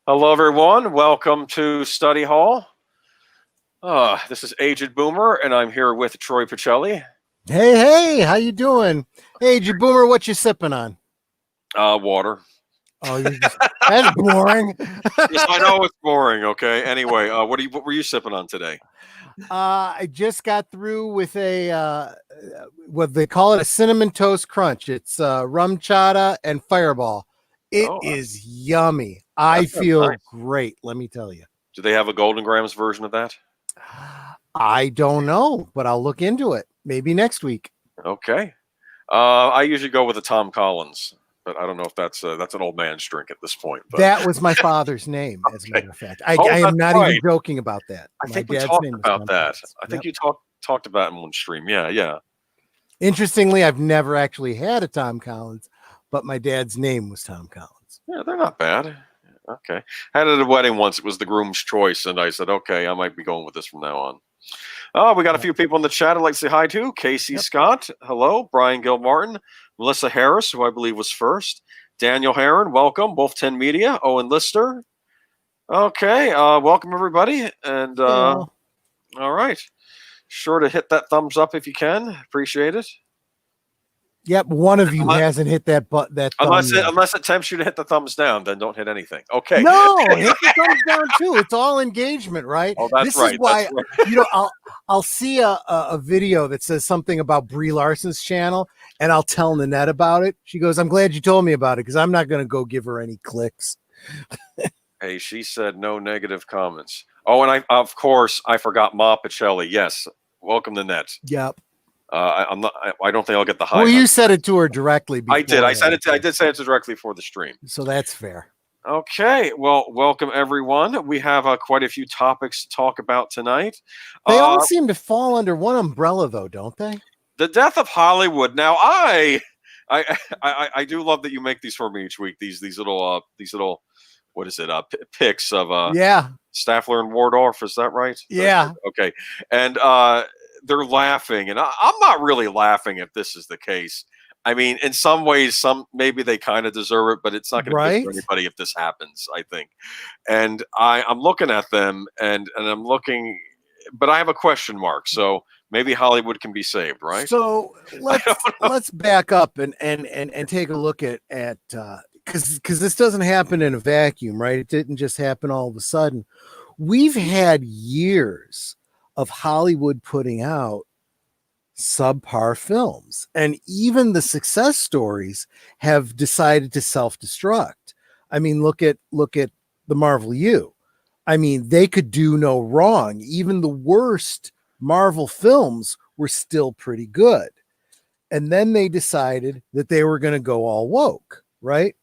Hello, everyone. Welcome to Study Hall. This is Aged Boomer, and I'm here with Troy Pacelli. Hey, how you doing? Hey, Boomer, what you sipping on? Water. Oh, that's boring. Yes, I know it's boring. Okay. Anyway, what were you sipping on today? I just got through with what they call it, a cinnamon toast crunch. It's rum chata and Fireball. It Oh, is yummy. I that sounds feel nice. great. Let me tell you. Do they have a Golden Grams version of that? I don't know, but I'll look into it. Maybe next week. Okay. I usually go with the Tom Collins, but I don't know if that's an old man's drink at this point. But That was my father's name, as a okay. matter of fact. I Oh, am that's not even right. joking about that. I My think we dad's talked name was about Tom that. Collins. I think Yep. you talked about it in one stream. Yeah, yeah. Interestingly, I've never actually had a Tom Collins, but my dad's name was Tom Collins. Yeah, they're not bad. Okay. Had it at a wedding once. It was the groom's choice, and I said, okay, I might be going with this from now on. Oh, we got a Yep. few people in the chat I'd like to say hi to. Casey Yep. Scott, hello. Brian Gilmartin, Melissa Harris, who I believe was first. Daniel Heron, welcome. Wolf 10 Media, Owen Lister. Okay, welcome everybody. And Hey, all. all right. Sure to hit that thumbs up if you can. Appreciate it. Yep, one of you Unless, hasn't hit that thumb yet. unless it tempts you to hit the thumbs down, then don't hit anything. Okay. No, hit the thumbs down too. It's all engagement, right? Oh, that's This is right. why That's right. I'll see a video that says something about Brie Larson's channel, and I'll tell Nanette about it. She goes, "I'm glad you told me about it because I'm not going to go give her any clicks." Hey, she said no negative comments. Oh, and of course I forgot Ma Pacelli. Yes, welcome to Net. Yep. I'm not. I don't think I'll get the high. Well, you said it to her directly before. I did. I said it. I did say it directly for the stream. So that's fair. Okay. Well, welcome everyone. We have quite a few topics to talk about tonight. They all seem to fall under one umbrella, though, don't they? The death of Hollywood. Now, I do love that you make these for me each week. These little what is it? Pics of Yeah. Staffler and Wardorf. Is that right? Yeah. Okay. And they're laughing, and I'm not really laughing if this is the case. I mean, in some ways, maybe they kind of deserve it, but it's not going to be good for anybody if this happens, I think. And I'm looking at them, and I'm looking, but I have a question mark. So maybe Hollywood can be saved, right? So let's back up and take a look at because this doesn't happen in a vacuum, right? It didn't just happen all of a sudden. We've had years of Hollywood putting out subpar films, and even the success stories have decided to self-destruct. I mean, look at the Marvel U. I mean, they could do no wrong. Even the worst Marvel films were still pretty good. And then they decided that they were going to go all woke, right?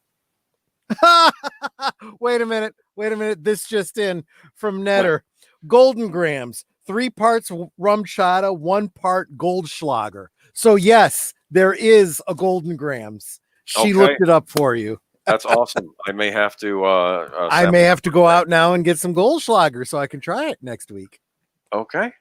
Wait a minute. This just in from Netter. Golden Grams, 3 parts rum chata, 1 part Goldschlager. So yes, there is a Golden Grams. She looked it up for you. That's awesome. I may have to. I may have to go out now and get some Goldschlager so I can try it next week. Okay.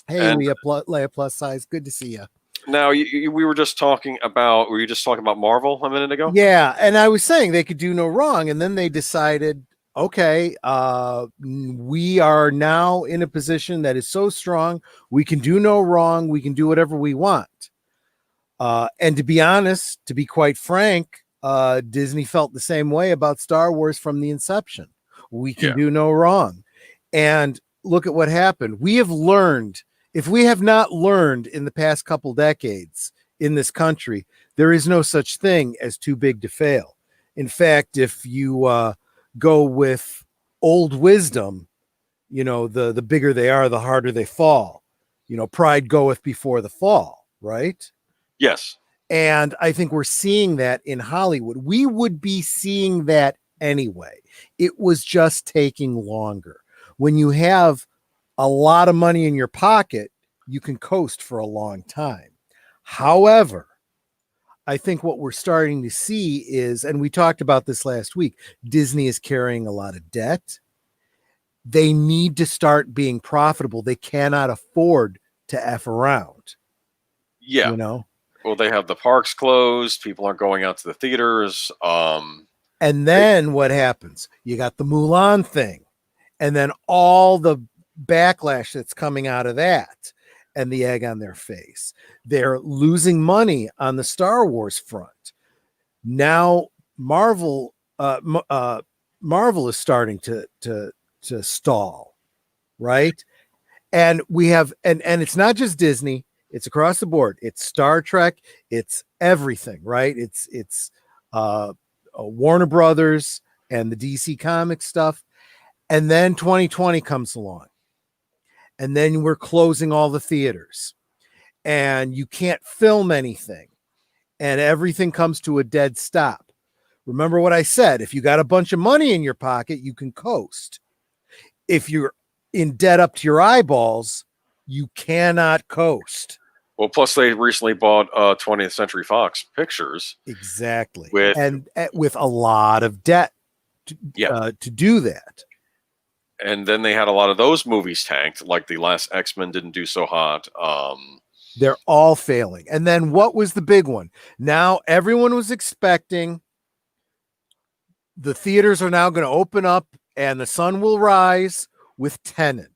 Hey, Leah plus size. Good to see you. Now, we were just talking about. Were you just talking about Marvel a minute ago? Yeah, and I was saying they could do no wrong, and then they decided, okay, we are now in a position that is so strong, we can do no wrong, we can do whatever we want. And to be honest, to be quite frank, Disney felt the same way about Star Wars from the inception. We can do no wrong. And look at what happened. We have learned, if we have not learned in the past couple decades in this country, there is no such thing as too big to fail. In fact, if you go with old wisdom, the bigger they are, the harder they fall. Pride goeth before the fall, right? Yes. And I think we're seeing that in Hollywood. We would be seeing that anyway. It was just taking longer. When you have a lot of money in your pocket, you can coast for a long time. However, I think what we're starting to see is, and we talked about this last week, Disney is carrying a lot of debt. They need to start being profitable. They cannot afford to F around. Yeah. Well, they have the parks closed. People aren't going out to the theaters. And then what happens? You got the Mulan thing, and then all the backlash that's coming out of that, and the egg on their face. They're losing money on the Star Wars front. Now Marvel Marvel is starting to stall, right? And we have and it's not just Disney, it's across the board. It's Star Trek, it's everything, right? It's Warner Brothers and the DC Comics stuff. And then 2020 comes along. And then we're closing all the theaters. And you can't film anything. And everything comes to a dead stop. Remember what I said, if you got a bunch of money in your pocket, you can coast. If you're in debt up to your eyeballs, you cannot coast. Well, plus they recently bought 20th Century Fox Pictures. Exactly. With a lot of debt to do that. And then they had a lot of those movies tanked, like the last X-Men didn't do so hot. They're all failing. And then what was the big one? Now everyone was expecting the theaters are now going to open up and the sun will rise with Tenet.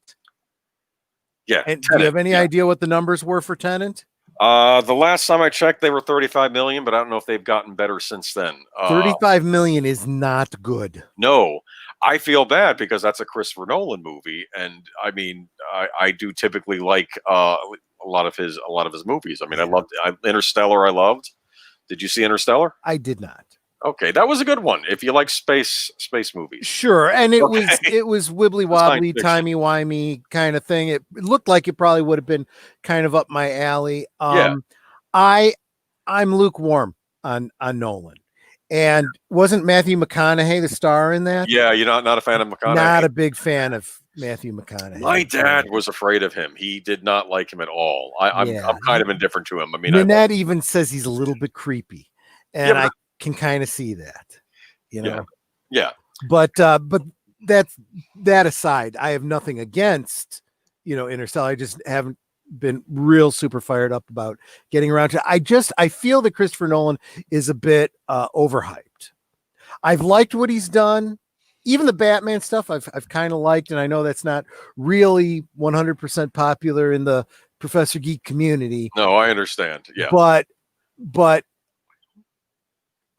Yeah. And do you have any idea what the numbers were for Tenet? The last time I checked, they were 35 million, but I don't know if they've gotten better since then. 35 million is not good. No, I feel bad because that's a Christopher Nolan movie, and I mean, I do typically like a lot of his movies. I mean, I loved Interstellar. I loved. Did you see Interstellar? I did not. Okay, that was a good one. If you like space movies, sure. And it was wibbly wobbly, timey wimey kind of thing. It looked like it probably would have been kind of up my alley. I'm lukewarm on Nolan. And wasn't Matthew McConaughey the star in that? Yeah, you're not a fan of McConaughey. Not a big fan of Matthew McConaughey. My dad was afraid of him. He did not like him at all. I'm kind of indifferent to him. I mean, Nanette even says he's a little bit creepy, and I can kind of see that, you know. Yeah. But that's that aside, I have nothing against, Interstellar. I just haven't been real super fired up about getting around to it. I feel that Christopher Nolan is a bit overhyped. I've liked what he's done. Even the Batman stuff I've kind of liked, and I know that's not really 100% popular in the Professor Geek community. No, I understand. Yeah. But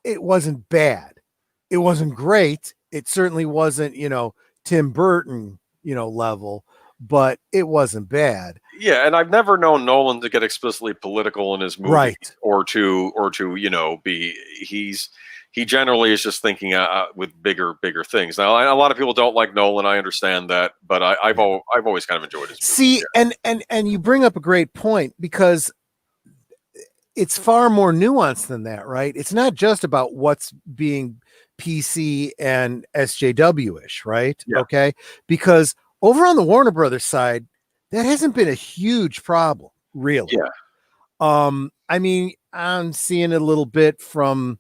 it wasn't bad. It wasn't great. It certainly wasn't, Tim Burton, level, but it wasn't bad. Yeah, and I've never known Nolan to get explicitly political in his movies, right? Or to he generally is just thinking with bigger things. Now, a lot of people don't like Nolan. I understand that, but I've always kind of enjoyed his movies. See, and you bring up a great point, because it's far more nuanced than that, right? It's not just about what's being PC and SJW-ish, right? Yeah. Okay. Because over on the Warner Brothers side, that hasn't been a huge problem, really. Yeah. I mean, I'm seeing it a little bit from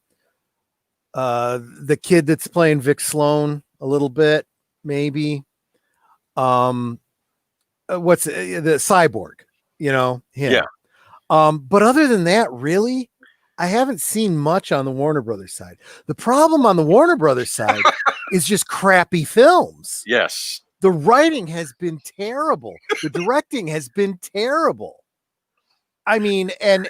the kid that's playing Vic Sloan a little bit, maybe. What's the Cyborg, him. Yeah. But other than that, really, I haven't seen much on the Warner Brothers side. The problem on the Warner Brothers side is just crappy films. Yes. The writing has been terrible. The directing has been terrible. I mean, and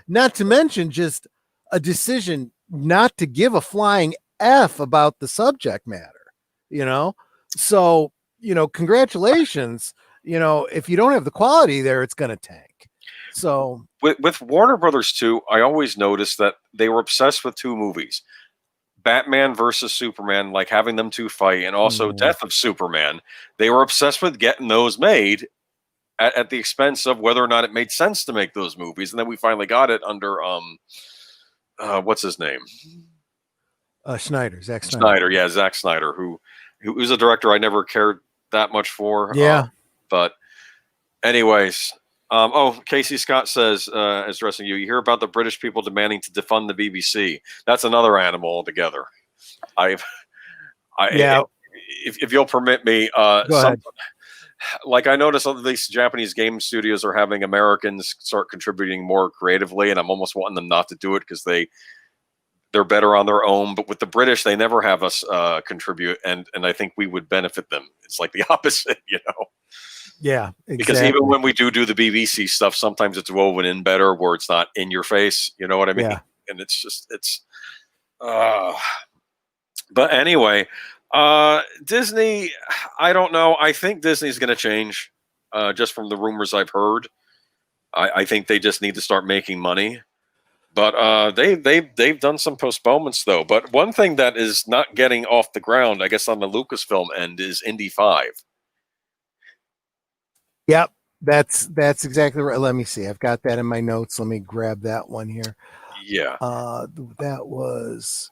not to mention just a decision not to give a flying F about the subject matter, So, congratulations. If you don't have the quality there, it's going to tank. So with Warner Brothers too, I always noticed that they were obsessed with two movies: Batman versus Superman, like having them two fight, and also Death of Superman. They were obsessed with getting those made at the expense of whether or not it made sense to make those movies. And then we finally got it under what's his name? Zack Snyder. Yeah, Zack Snyder, who was a director I never cared that much for. Yeah. But anyways. Casey Scott says, addressing you, you hear about the British people demanding to defund the BBC. That's another animal altogether. If you'll permit me, Go ahead. Like I noticed all these Japanese game studios are having Americans start contributing more creatively, and I'm almost wanting them not to do it because they're better on their own. But with the British, they never have us contribute, and I think we would benefit them. It's like the opposite, you know. Yeah, exactly. Because even when we do the BBC stuff, sometimes it's woven in better, where it's not in your face. You know what I mean? Yeah. And it's. But anyway, Disney. I don't know. I think Disney's going to change, just from the rumors I've heard. I think they just need to start making money. But they've done some postponements though. But one thing that is not getting off the ground, I guess, on the Lucasfilm end is Indy 5. Yep, that's exactly right. Let me see. I've got that in my notes. Let me grab that one here. Yeah. That was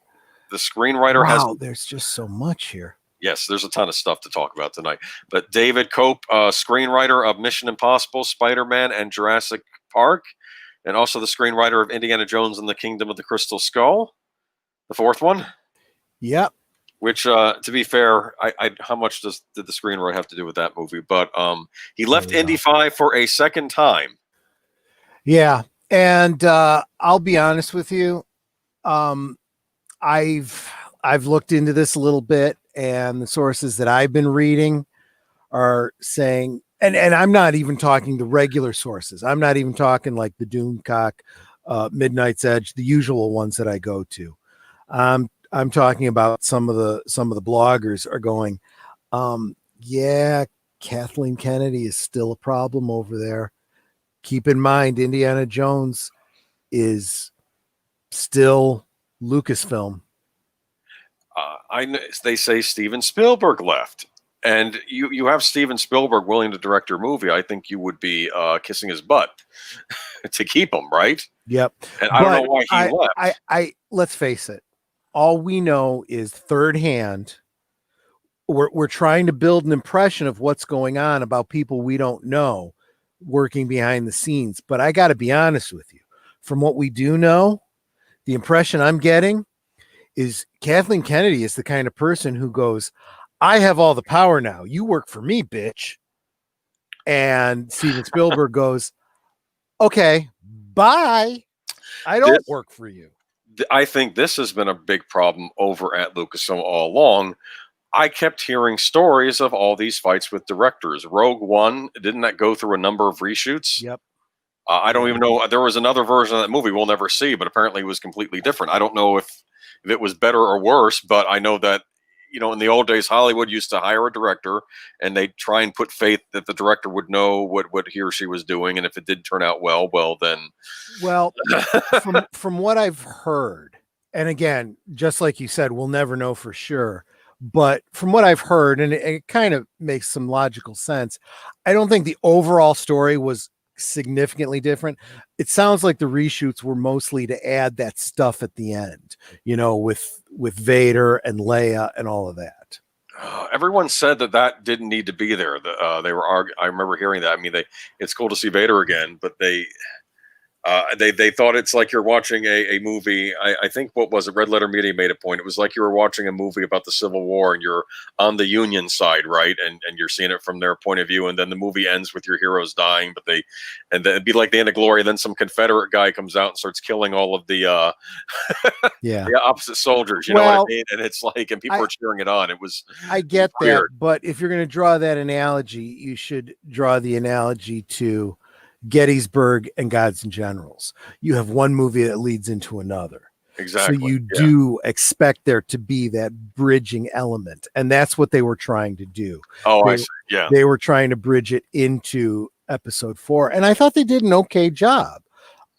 the screenwriter. Wow, there's just so much here. Yes, there's a ton of stuff to talk about tonight. But David Cope, screenwriter of Mission Impossible, Spider-Man, and Jurassic Park, and also the screenwriter of Indiana Jones and the Kingdom of the Crystal Skull, the fourth one. Yep. Which, to be fair, how much did the screenwriter have to do with that movie? But he left Indy 5 for a second time. Yeah, and I'll be honest with you, I've looked into this a little bit, and the sources that I've been reading are saying, and I'm not even talking the regular sources. I'm not even talking like the Doomcock, Midnight's Edge, the usual ones that I go to. I'm talking about some of the bloggers are going, yeah, Kathleen Kennedy is still a problem over there. Keep in mind, Indiana Jones is still Lucasfilm. They say Steven Spielberg left, and you have Steven Spielberg willing to direct your movie. I think you would be kissing his butt to keep him, right? Yep. And I don't know why he left. I let's face it. All we know is third hand. We're trying to build an impression of what's going on about people we don't know working behind the scenes. But I got to be honest with you. From what we do know, the impression I'm getting is Kathleen Kennedy is the kind of person who goes, I have all the power now. You work for me, bitch. And Steven Spielberg goes, okay, bye. I don't work for you. I think this has been a big problem over at Lucasfilm all along. I kept hearing stories of all these fights with directors. Rogue One, didn't that go through a number of reshoots? Yep. I don't even know. There was another version of that movie we'll never see, but apparently it was completely different. I don't know if it was better or worse, but I know that, in the old days, Hollywood used to hire a director and they'd try and put faith that the director would know what he or she was doing. And if it did turn out well, then. Well, from what I've heard, and again, just like you said, we'll never know for sure. But from what I've heard, and it kind of makes some logical sense, I don't think the overall story was significantly different. It sounds like the reshoots were mostly to add that stuff at the end, with Vader and Leia and all of that. Everyone said that didn't need to be there. They were I remember hearing that. I mean, it's cool to see Vader again, but they thought it's like you're watching a movie. I think, what was it? Red Letter Media made a point. It was like you were watching a movie about the Civil War and you're on the Union side, right? And you're seeing it from their point of view. And then the movie ends with your heroes dying, and then it'd be like the end of Glory. And then some Confederate guy comes out and starts killing all of the the opposite soldiers. You know what I mean? And it's like, and people are cheering it on. I get that, but if you're going to draw that analogy, you should draw the analogy to Gettysburg and Gods and Generals. You have one movie that leads into another. Exactly. So you do expect there to be that bridging element. And that's what they were trying to do. I see. Yeah. They were trying to bridge it into episode 4. And I thought they did an okay job.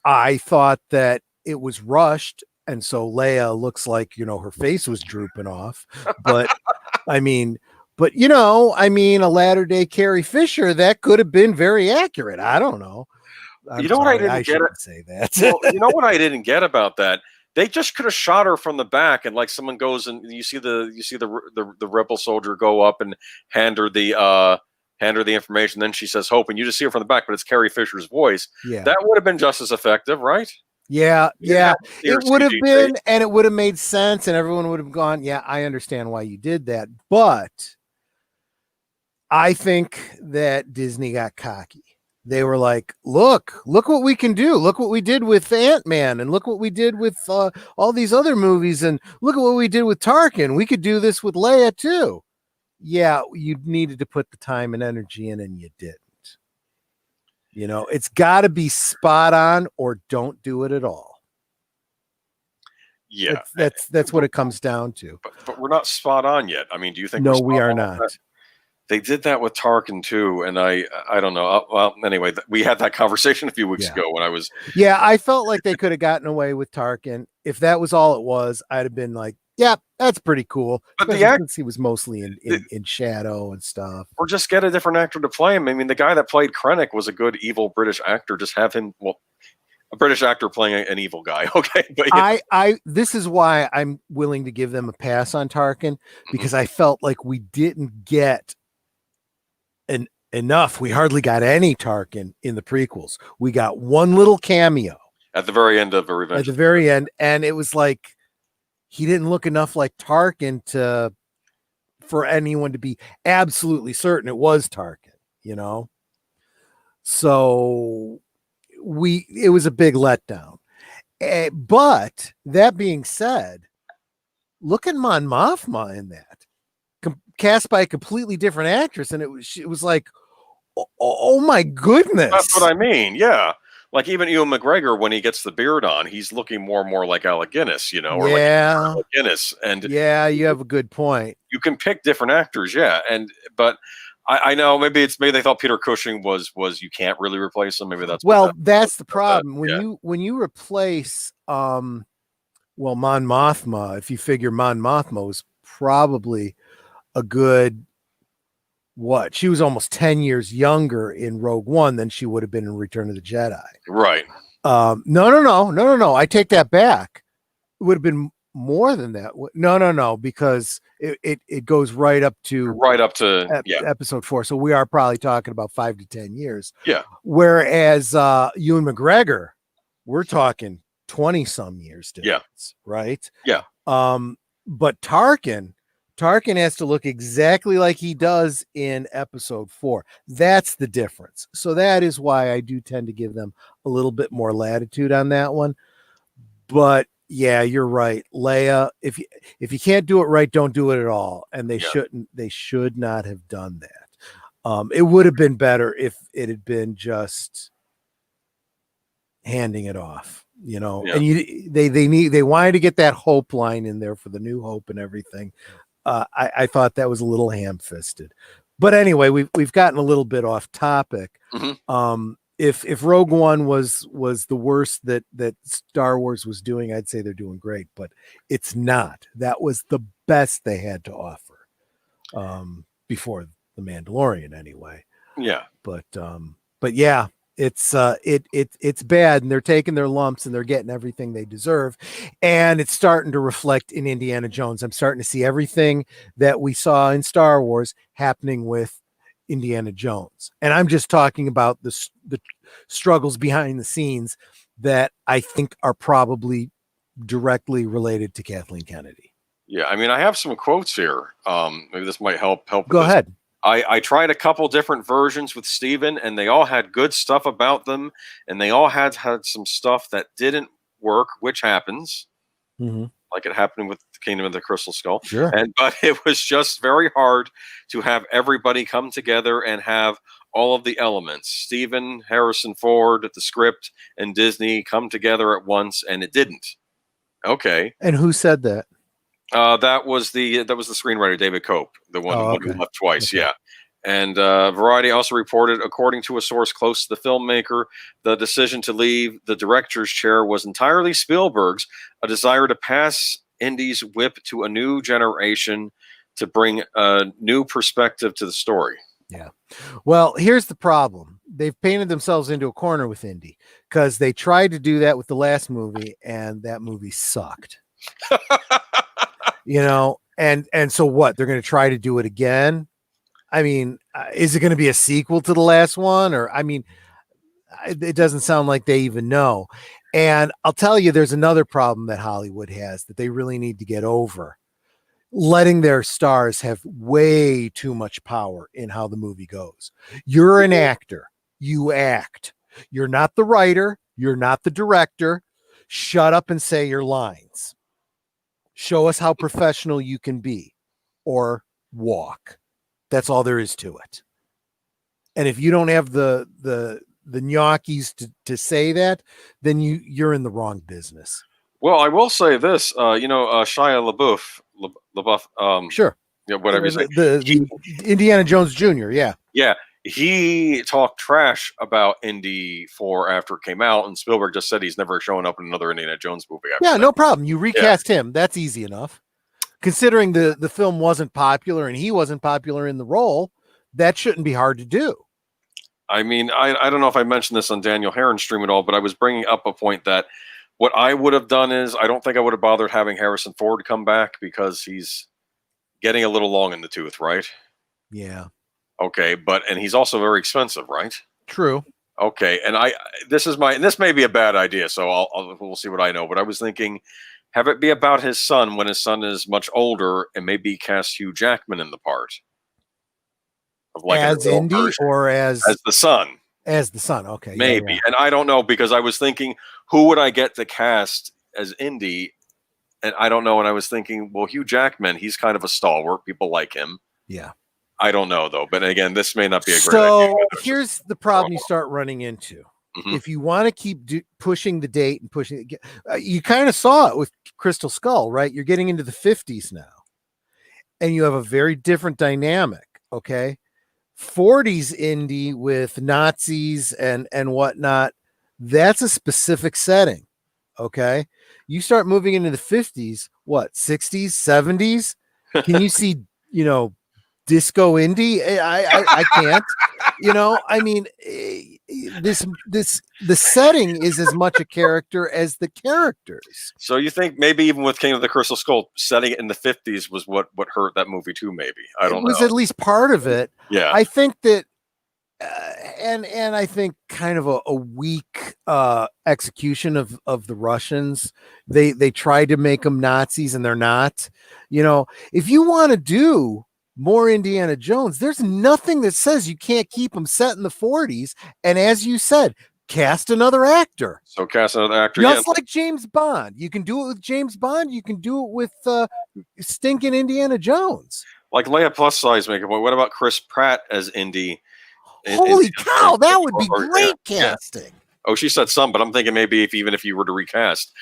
I thought that it was rushed. And so Leia looks like, her face was drooping off. But I mean, a latter-day Carrie Fisher, that could have been very accurate. I don't know. What I didn't get? Say that. Well, you know what I didn't get about that? They just could have shot her from the back, and like someone goes and you see the rebel soldier go up and hand her the information. Then she says Hope, and you just see her from the back, but it's Carrie Fisher's voice. Yeah, that would have been just as effective, right? Yeah. It would have been, and it would have made sense, and everyone would have gone, yeah, I understand why you did that, but I think that Disney got cocky. They were like, look what we can do. Look what we did with Ant-Man, and look what we did with all these other movies, and look at what we did with Tarkin. We could do this with Leia too. Yeah, you needed to put the time and energy in, and you didn't. You know, it's got to be spot on, or don't do it at all. Yeah, that's what it comes down to. But we're not spot on yet. I mean, do you think? No, we are not. They did that with Tarkin too, and I don't know. Well, anyway, we had that conversation a few weeks ago when I was. Yeah, I felt like they could have gotten away with Tarkin. If that was all it was, I'd have been like, yeah, that's pretty cool. But since he was mostly in shadow and stuff. Or just get a different actor to play him. I mean, the guy that played Krennic was a good evil British actor. Just have him, a British actor playing an evil guy. Okay, but this is why I'm willing to give them a pass on Tarkin, because I felt like we didn't get enough. We hardly got any Tarkin in the prequels. We got one little cameo at the very end of Revenge. At the very end, and it was like he didn't look enough like Tarkin for anyone to be absolutely certain it was Tarkin, you know. So it was a big letdown. But that being said, look at Mon Mothma in that, cast by a completely different actress, and it was like, oh my goodness. That's what I mean. Yeah. Like even Ewan McGregor, when he gets the beard on, he's looking more and more like Alec Guinness, you know, or like Alec Guinness. And yeah, you have a good point. You can pick different actors, yeah. But I know maybe they thought Peter Cushing was you can't really replace him. Maybe that's that's the problem when you replace Mon Mothma. If you figure Mon Mothma was probably a good. She was almost 10 years younger in Rogue One than she would have been in Return of the Jedi. Right. No. I take that back. It would have been more than that. No, because it goes right up to episode 4. So we are probably talking about 5 to 10 years. Yeah. Whereas Ewan McGregor, we're talking 20 some years difference. Yeah. Right. Yeah. But Tarkin has to look exactly like he does in episode 4. That's the difference. So that is why I do tend to give them a little bit more latitude on that one. But yeah, you're right. Leia, if you can't do it right, don't do it at all. And they should not have done that. It would have been better if it had been just handing it off, you know. And they wanted to get that Hope line in there for the New Hope and everything. I thought that was a little ham-fisted, but anyway, we've gotten a little bit off topic. If Rogue One was the worst that Star Wars was doing, I'd say they're doing great, but it's not. That was the best they had to offer before The Mandalorian, anyway. Yeah, but yeah. It's bad, and they're taking their lumps and they're getting everything they deserve, and it's starting to reflect in Indiana Jones. I'm starting to see everything that we saw in Star Wars happening with Indiana Jones, and I'm just talking about the struggles behind the scenes that I think are probably directly related to Kathleen Kennedy. Yeah, I mean, I have some quotes here. Maybe this might help. Go ahead. I tried a couple different versions with Steven, and they all had good stuff about them, and they all had some stuff that didn't work, which happens, like it happened with the Kingdom of the Crystal Skull. Sure. But it was just very hard to have everybody come together and have all of the elements. Steven, Harrison Ford, the script, and Disney come together at once, and it didn't. Okay. And who said that? That was the screenwriter, David Cope, the one who left twice. Okay. Yeah. And Variety also reported, according to a source close to the filmmaker, the decision to leave the director's chair was entirely Spielberg's, a desire to pass Indy's whip to a new generation to bring a new perspective to the story. Yeah. Well, here's the problem. They've painted themselves into a corner with Indy because they tried to do that with the last movie, and that movie sucked. You know, and so what? They're going to try to do it again. I mean, is it going to be a sequel to the last one? Or, I mean, it doesn't sound like they even know. And I'll tell you, there's another problem that Hollywood has that they really need to get over. Letting their stars have way too much power in how the movie goes. You're an actor. You act. You're not the writer. You're not the director. Shut up and say your lines. Show us how professional you can be, or walk. That's all there is to it. And if you don't have the gnocchis to say that, then you're in the wrong business. Well, I will say this, Shia LaBeouf, Sure. whatever you say. The Indiana Jones Jr. Yeah. Yeah, he talked trash about Indy 4 after it came out, and Spielberg just said he's never showing up in another Indiana Jones movie after Yeah, that. no problem. You recast him. That's easy enough. Considering the film wasn't popular and he wasn't popular in the role, that shouldn't be hard to do. I mean, I don't know if I mentioned this on Daniel Heron's stream at all, but I was bringing up a point that what I would have done is I don't think I would have bothered having Harrison Ford come back because he's getting a little long in the tooth, right? Yeah. Okay, and he's also very expensive, right? True. Okay, and this may be a bad idea, so we'll see what I know. But I was thinking, have it be about his son when his son is much older, and maybe cast Hugh Jackman in the part of like as Indy or as the son. As the son, okay, maybe. Yeah. And I don't know because I was thinking, who would I get to cast as Indy? And I don't know. And I was thinking, well, Hugh Jackman, he's kind of a stalwart. People like him. Yeah. I don't know though. But again, this may not be a great idea. So here's the problem you start running into. Mm-hmm. If you want to keep pushing the date and pushing it, you kind of saw it with Crystal Skull, right? You're getting into the 50s now, and you have a very different dynamic. Okay. 40s Indy with Nazis and whatnot. That's a specific setting. Okay. You start moving into the 50s, what, 60s, 70s? Can you see, disco Indy? I can't, I mean, the setting is as much a character as the characters. So you think maybe even with King of the Crystal Skull, setting it in the 50s was what hurt that movie too? Maybe I don't know. It was at least part of it. Yeah, I think that, and I think kind of a weak execution of the Russians. They tried to make them Nazis and they're not. If you want to do more Indiana Jones, there's nothing that says you can't keep them set in the 40s. And as you said, cast another actor. So cast another actor. Just like James Bond. You can do it with James Bond. You can do it with stinking Indiana Jones. Like Leia plus size makeup. What about Chris Pratt as Indy? Holy cow, that would be great casting. Yeah. Oh, she said some, but I'm thinking maybe even if you were to recast.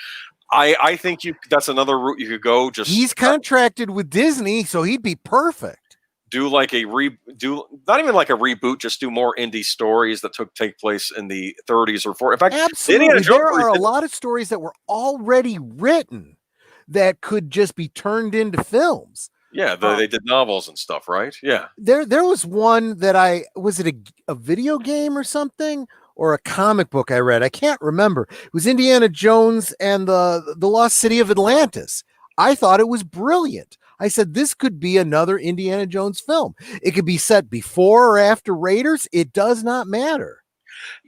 I think that's another route you could go. He's contracted with Disney, so he'd be perfect. Do like not even like a reboot, just do more indie stories that take place in the 30s or 40s. In fact, absolutely, there are a lot of stories that were already written that could just be turned into films. Yeah, they did novels and stuff, right? Yeah. There was one that was it a video game or something? Or a comic book I read. I can't remember. It was Indiana Jones and the Lost City of Atlantis. I thought it was brilliant. I said, this could be another Indiana Jones film. It could be set before or after Raiders. It does not matter.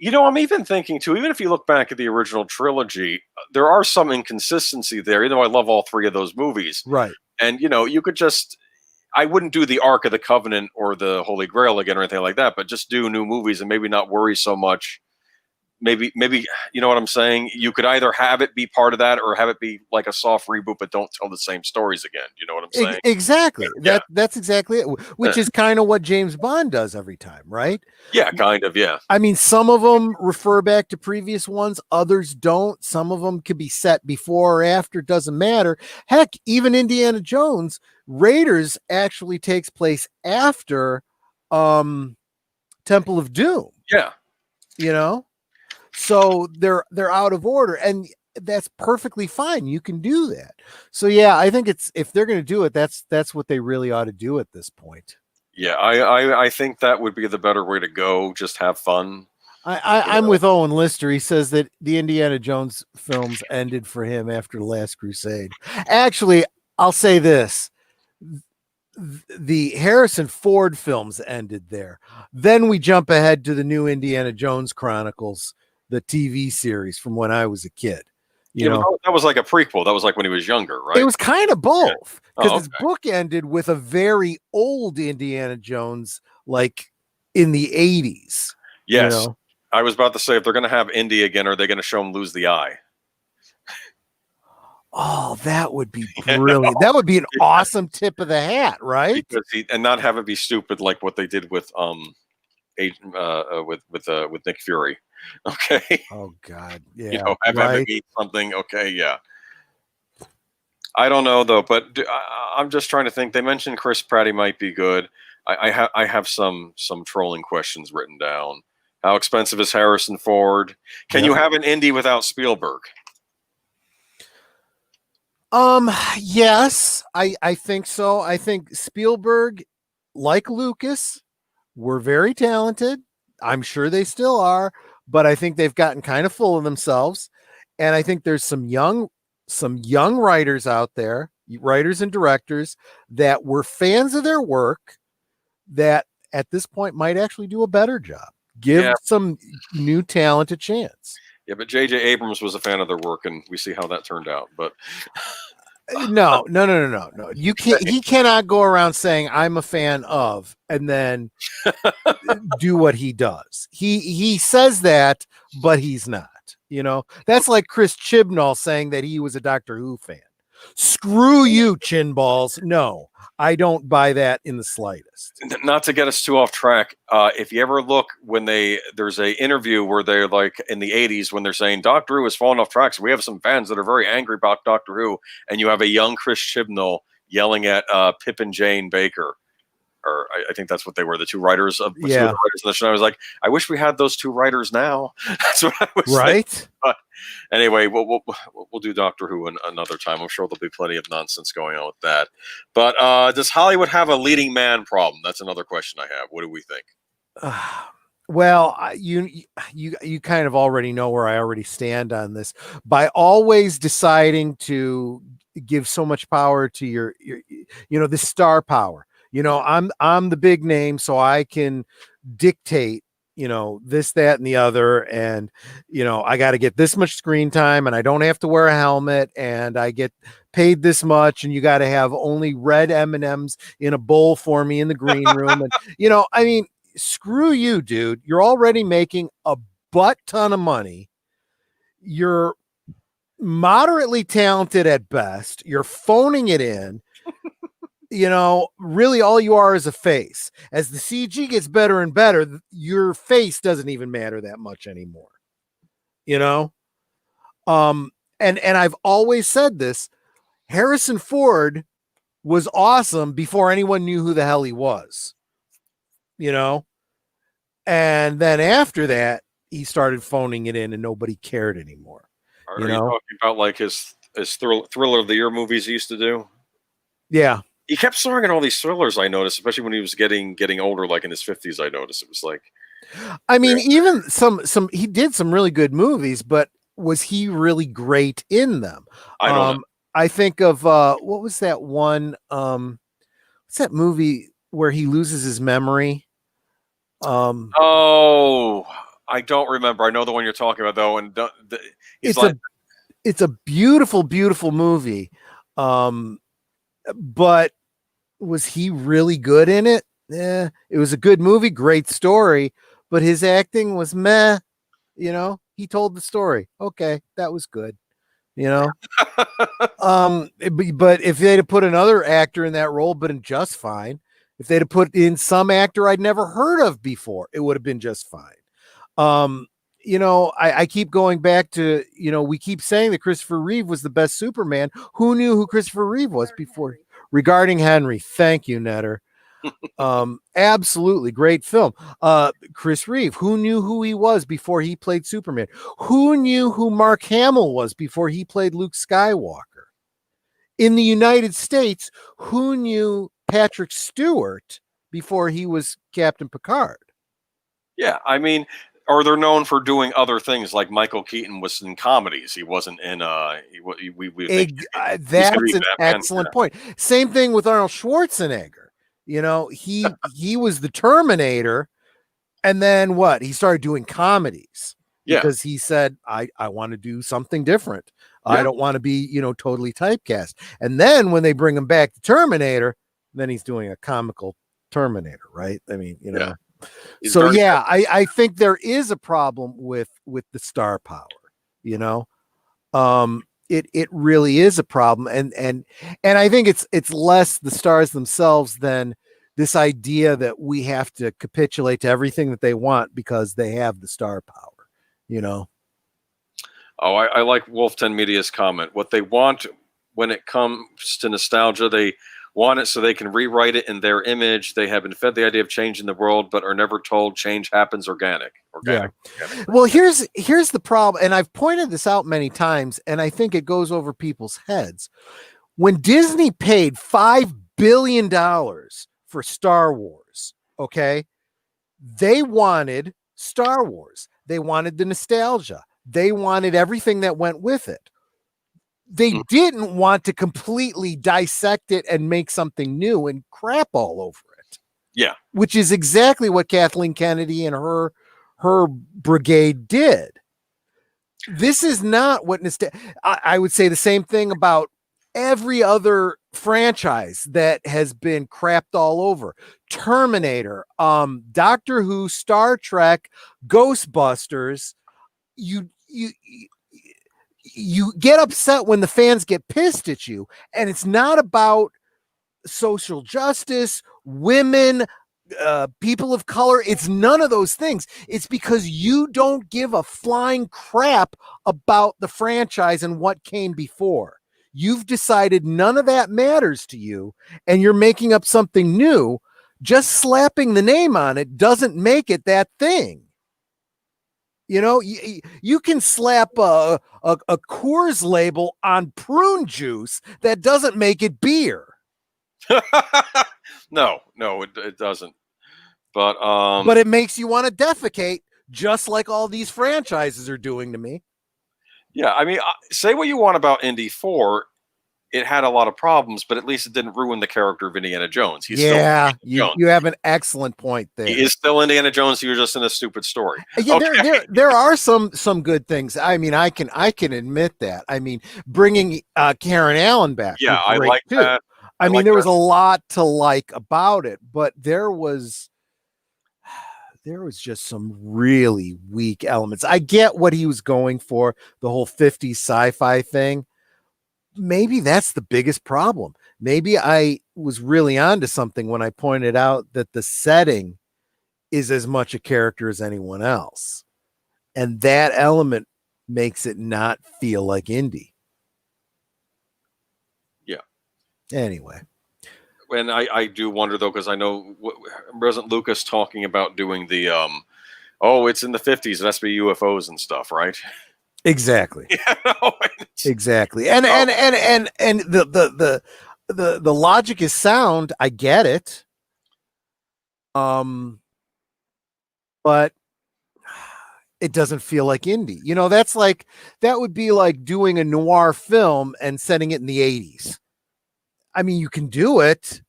I'm even thinking too, even if you look back at the original trilogy, there are some inconsistency there, even though I love all three of those movies. Right. And, you could I wouldn't do the Ark of the Covenant or the Holy Grail again or anything like that, but just do new movies and maybe not worry so much. Maybe you know what I'm saying? You could either have it be part of that or have it be like a soft reboot, but don't tell the same stories again. You know what I'm saying? Exactly. That's exactly it, which is kind of what James Bond does every time, right? Yeah, kind of, yeah. I mean, some of them refer back to previous ones, others don't. Some of them could be set before or after, doesn't matter. Heck, even Indiana Jones, Raiders actually takes place after Temple of Doom. Yeah. So they're out of order, and that's perfectly fine. You can do that. So yeah, I think if they're going to do it, that's what they really ought to do at this point. Yeah, I think that would be the better way to go. Just have fun. I'm with Owen Lister. He says that the Indiana Jones films ended for him after The Last Crusade. Actually, I'll say this. The Harrison Ford films ended there. Then we jump ahead to the new Indiana Jones Chronicles, the TV series from when I was a kid. That was like a prequel. That was like when he was younger, right? It was kind of both because his book ended with a very old Indiana Jones, like in the 80s. Yes. I was about to say, if they're going to have Indy again, are they going to show him lose the eye? Oh, that would be You brilliant. know? That would be an awesome tip of the hat, right? Because and not have it be stupid like what they did with with Nick Fury. Okay. Oh God, You yeah, know, have him right. eat something. Okay, yeah. I don't know though, but I'm just trying to think. They mentioned Chris Pratt. He might be good. I have some trolling questions written down. How expensive is Harrison Ford? Can you Yep. have an indie without Spielberg? Yes, I think so. I think Spielberg, like Lucas, were very talented. I'm sure they still are, but I think they've gotten kind of full of themselves. And I think there's some young writers out there, writers and directors that were fans of their work that at this point might actually do a better job. Give Yeah, some new talent a chance. yeah, but J.J. Abrams was a fan of their work, and we see how that turned out. But No. You can't. He cannot go around saying I'm a fan of, and then do what he does. He says that, but he's not. You know, that's like Chris Chibnall saying that he was a Doctor Who fan. Screw you, chin balls. No, I don't buy that in the slightest. not to get us too off track, if you ever look when there's a interview where they're like in the 80s when they're saying Doctor Who has fallen off track, so we have some fans that are very angry about Doctor Who, and you have a young Chris Chibnall yelling at Pip and Jane Baker, or I think that's what they were, the two writers of two of the Yeah. writers of the show. I was like, I wish we had those two writers now. That's what I was saying. Right. But anyway, we'll do Doctor Who another time. I'm sure there'll be plenty of nonsense going on with that. But does Hollywood have a leading man problem? That's another question I have. What do we think? Well, you kind of already know where I already stand on this. By always deciding to give so much power to your the star power. You know, I'm the big name, so I can dictate, this, that, and the other. And, I got to get this much screen time, and I don't have to wear a helmet, and I get paid this much, and you got to have only red M&Ms in a bowl for me in the green room. And, I mean, screw you, dude. You're already making a butt ton of money. You're moderately talented at best. You're phoning it in. Really all you are is a face. As the CG gets better and better, your face doesn't even matter that much anymore. And I've always said this, Harrison Ford was awesome before anyone knew who the hell he was. And then after that, he started phoning it in and nobody cared anymore. Are you talking about like his thriller of the year movies he used to do? Yeah. He kept starring in all these thrillers, I noticed, especially when he was getting older, like in his 50s, I noticed. It was like, I mean, even some he did some really good movies, but was he really great in them? I don't know. I think of what was that one? What's that movie where he loses his memory? Oh, I don't remember. I know the one you're talking about though, and it's a beautiful, beautiful movie. But was he really good in it? Yeah, it was a good movie, great story, but his acting was meh. He told the story. Okay, that was good. But if they'd have put another actor in that role, been just fine. If they'd have put in some actor I'd never heard of before, it would have been just fine. I keep going back to, we keep saying that Christopher Reeve was the best Superman. Who knew who Christopher Reeve was before? Regarding Henry. Thank you, Netter. Absolutely great film. Chris Reeve, who knew who he was before he played Superman? Who knew who Mark Hamill was before he played Luke Skywalker? In the United States, who knew Patrick Stewart before he was Captain Picard? Yeah, I mean, or they're known for doing other things, like Michael Keaton was in comedies. He wasn't in we think that's an excellent point. Same thing with Arnold Schwarzenegger. He was the Terminator, and then what? He started doing comedies because he said, I want to do something different. Yeah. I don't want to be, totally typecast. And then when they bring him back to Terminator, then he's doing a comical Terminator, right? I mean, He's So very yeah, I think there is a problem with the star power, you know. It really is a problem, and I think it's less the stars themselves than this idea that we have to capitulate to everything that they want because they have the star power, you know. Oh, I like Wolf 10 Media's comment. What they want when it comes to nostalgia, they want it so they can rewrite it in their image. They have been fed the idea of changing the world, but are never told change happens organically. Well, here's the problem, and I've pointed this out many times, and I think it goes over people's heads. When Disney paid $5 billion for Star Wars, okay, they wanted Star Wars. They wanted the nostalgia. They wanted everything that went with it. They didn't want to completely dissect it and make something new and crap all over it. Yeah. Which is exactly what Kathleen Kennedy and her brigade did. This is not what I would say the same thing about every other franchise that has been crapped all over. Terminator, Doctor Who, Star Trek, Ghostbusters. You get upset when the fans get pissed at you, and it's not about social justice, women, people of color. It's none of those things. It's because you don't give a flying crap about the franchise and what came before. You've decided none of that matters to you, and you're making up something new. Just slapping the name on it doesn't make it that thing. You know, you can slap a Coors label on prune juice. That doesn't make it beer. No, it doesn't. But it makes you want to defecate, just like all these franchises are doing to me. Yeah, I mean, say what you want about Indy 4. It had a lot of problems, but at least it didn't ruin the character of Indiana Jones. You have an excellent point there. He is still Indiana Jones. He was just in a stupid story. Yeah, okay. there are some good things. I mean, I can admit that. I mean, bringing Karen Allen back. Yeah, I like too. That. I mean, there was a lot to like about it, but there was just some really weak elements. I get what he was going for, the whole 50s sci-fi thing. Maybe that's the biggest problem. Maybe I was really onto something when I pointed out that the setting is as much a character as anyone else. And that element makes it not feel like indie. Yeah. Anyway. And I do wonder, though, because I know, wasn't Lucas talking about doing the, it's in the 50s, it has to be UFOs and stuff, right? Exactly. Yeah, exactly. And the logic is sound. I get it. But it doesn't feel like indie. You know, that would be like doing a noir film and setting it in the 80s. I mean, you can do it,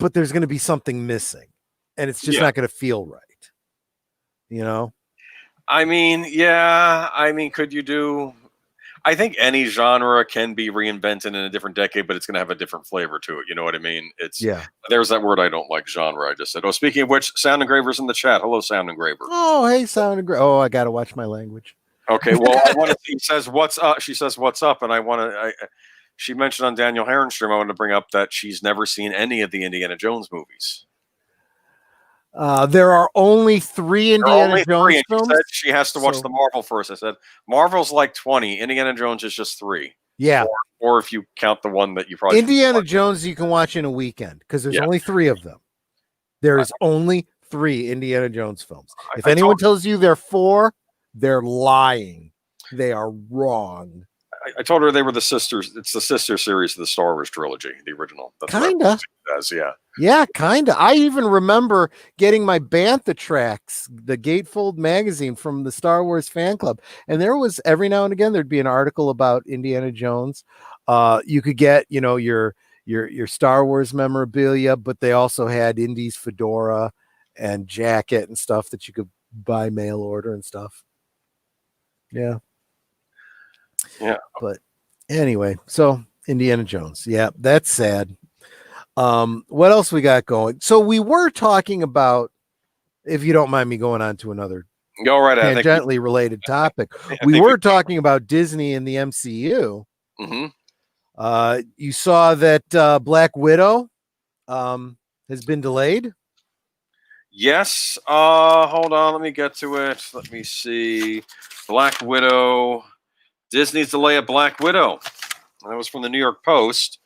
but there's going to be something missing, and it's just not going to feel right. You know? I mean, yeah. I mean, could you do... I think any genre can be reinvented in a different decade, but it's going to have a different flavor to it. You know what I mean? There's that word I don't like, genre. I just said. Oh, speaking of which, Sound Engraver's in the chat. Hello, Sound Engraver. Oh, hey, Sound Engraver. Oh, I got to watch my language. Okay, well, he says, what's up? She says, what's up? And she mentioned on Daniel Heron's stream, I wanted to bring up that she's never seen any of the Indiana Jones movies. There are only 3 Indiana Jones films. She has to watch the Marvel first. I said, Marvel's like 20. Indiana Jones is just 3. Yeah. Or if you count the one that you probably... Indiana Jones you can watch in a weekend because there's only 3 of them. There is only 3 Indiana Jones films. If anyone tells you there are 4, they're lying. They are wrong. I told her they were the sisters. It's the sister series of the Star Wars trilogy, the original. Kinda. Yeah. Yeah, kinda. I even remember getting my Bantha tracks, the Gatefold magazine from the Star Wars fan club, and there was every now and again there'd be an article about Indiana Jones. You could get, your Star Wars memorabilia, but they also had Indy's fedora and jacket and stuff that you could buy mail order and stuff. Yeah. Yeah. But anyway, so Indiana Jones. Yeah, that's sad. What else we got going? So we were talking about, if you don't mind me going on to another Go right ahead. tangentially related topic, I we think were talking about Disney and the MCU. Mm-hmm. You saw that Black Widow has been delayed. Yes. Hold on. Let me get to it. Let me see. Black Widow. Disney's delay of Black Widow. That was from the New York Post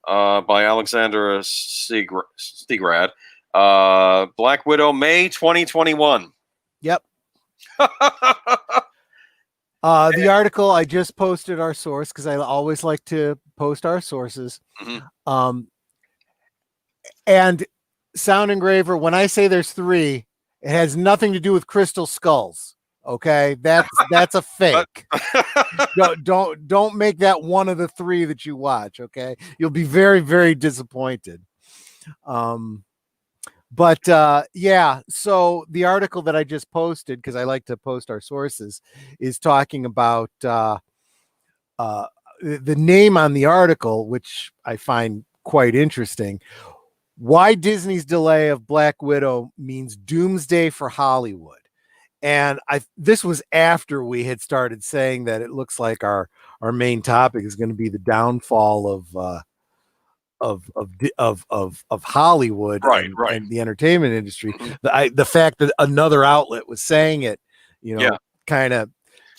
by Alexandra Stigrad. Black Widow, May 2021. Yep. The article I just posted our source because I always like to post our sources. Mm-hmm. And Sound Engraver, when I say there's 3, it has nothing to do with crystal skulls. Okay, that's a fake. don't make that one of the 3 that you watch. Okay, you'll be very, very disappointed. But yeah, so the article that I just posted, because I like to post our sources, is talking about the name on the article, which I find quite interesting. Why Disney's delay of Black Widow means doomsday for Hollywood. And this was after we had started saying that it looks like our main topic is going to be the downfall of Hollywood Right. and the entertainment industry. Mm-hmm. The fact that another outlet was saying it, kind of,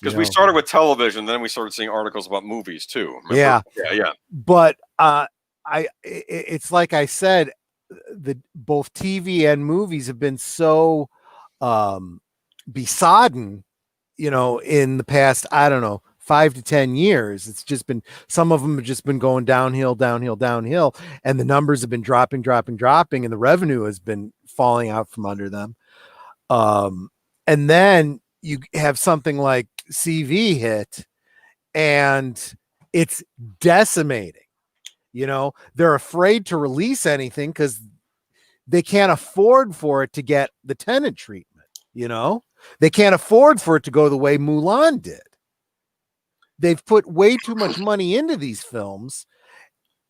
because we started with television, then we started seeing articles about movies too. Remember? Yeah. But it's like I said, both TV and movies have been so besodden, in the past, I don't know, 5 to 10 years. It's just been, some of them have just been going downhill, and the numbers have been dropping, and the revenue has been falling out from under them. And then you have something like CV hit, and it's decimating. They're afraid to release anything because they can't afford for it to get the tenant treatment. They can't afford for it to go the way Mulan did. They've put way too much money into these films.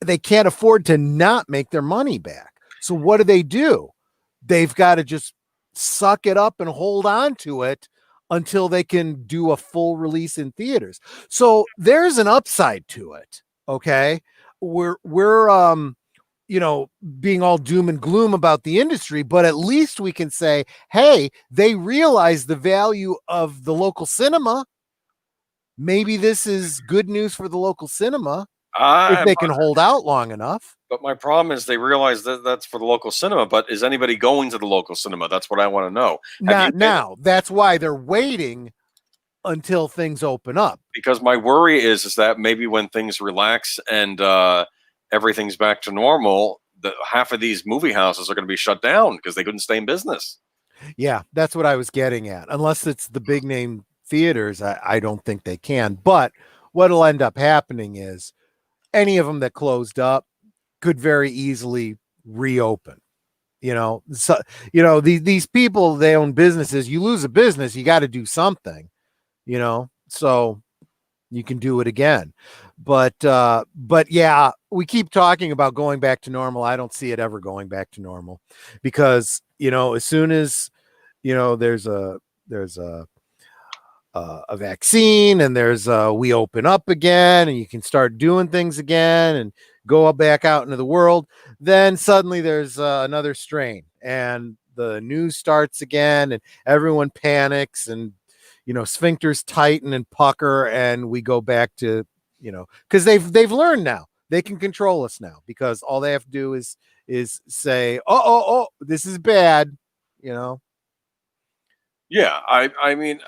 They can't afford to not make their money back. So what do? They've got to just suck it up and hold on to it until they can do a full release in theaters. So there's an upside to it. Okay. We're being all doom and gloom about the industry, but at least we can say, hey, they realize the value of the local cinema. Maybe this is good news for the local cinema if they can hold out long enough. But my problem is they realize that that's for the local cinema, but is anybody going to the local cinema? That's what I want to know. Not now. That's why they're waiting until things open up. Because my worry is that maybe when things relax and everything's back to normal, half of these movie houses are going to be shut down because they couldn't stay in business. Yeah, that's what I was getting at. Unless it's the big name theaters, I don't think they can. But what'll end up happening is any of them that closed up could very easily reopen. So these people, they own businesses. You lose a business, you got to do something. So you can do it again. But yeah, we keep talking about going back to normal. I don't see it ever going back to normal because as soon as there's a vaccine and we open up again and you can start doing things again and go back out into the world, then suddenly there's another strain and the news starts again and everyone panics and sphincters tighten and pucker and we go back to because they've learned now they can control us now because all they have to do is say oh this is bad. Yeah, I mean,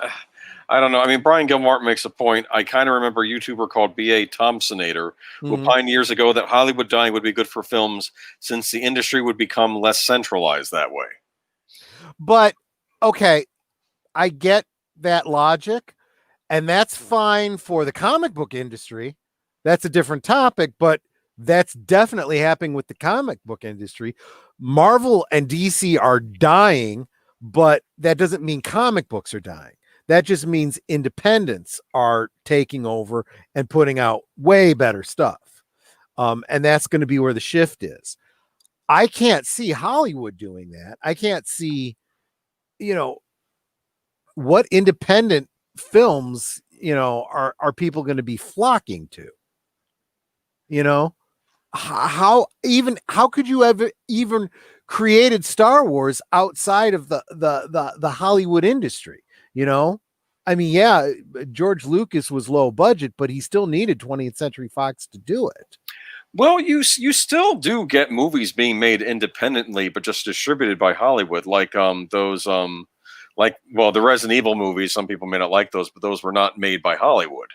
I don't know. I mean, Brian Gilmartin makes a point. I kind of remember a YouTuber called B.A. Thompsonator, who opined years ago that Hollywood dying would be good for films since the industry would become less centralized that way. But, okay, I get that logic, and that's fine for the comic book industry. That's a different topic, but that's definitely happening with the comic book industry. Marvel and DC are dying, but that doesn't mean comic books are dying. That just means independents are taking over and putting out way better stuff. And that's going to be where the shift is. I can't see Hollywood doing that. I can't see, what independent films, are people going to be flocking to? You know, how could you ever even created Star Wars outside of the Hollywood industry? You know, I mean, yeah, George Lucas was low budget, but he still needed 20th Century Fox to do it. Well, you still do get movies being made independently, but just distributed by Hollywood, like those like well the Resident Evil movies. Some people may not like those, but those were not made by Hollywood.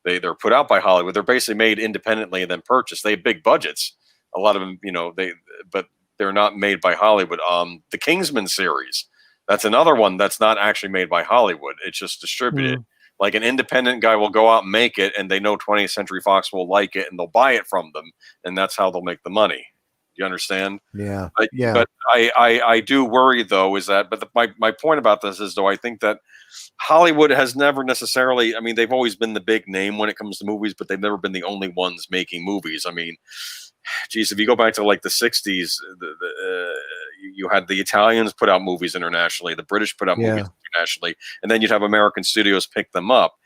They're put out by Hollywood. They're basically made independently and then purchased. They have big budgets. A lot of them, but they're not made by Hollywood. The Kingsman series, that's another one that's not actually made by Hollywood. It's just distributed. Like an independent guy will go out and make it, and they know 20th Century Fox will like it, and they'll buy it from them, and that's how they'll make the money. You understand? Yeah, yeah. But I do worry though, is that my point about this is though I think that Hollywood has never necessarily. I mean, they've always been the big name when it comes to movies, but they've never been the only ones making movies. I mean, geez, if you go back to like the '60s, you had the Italians put out movies internationally, the British put out movies internationally, and then you'd have American studios pick them up.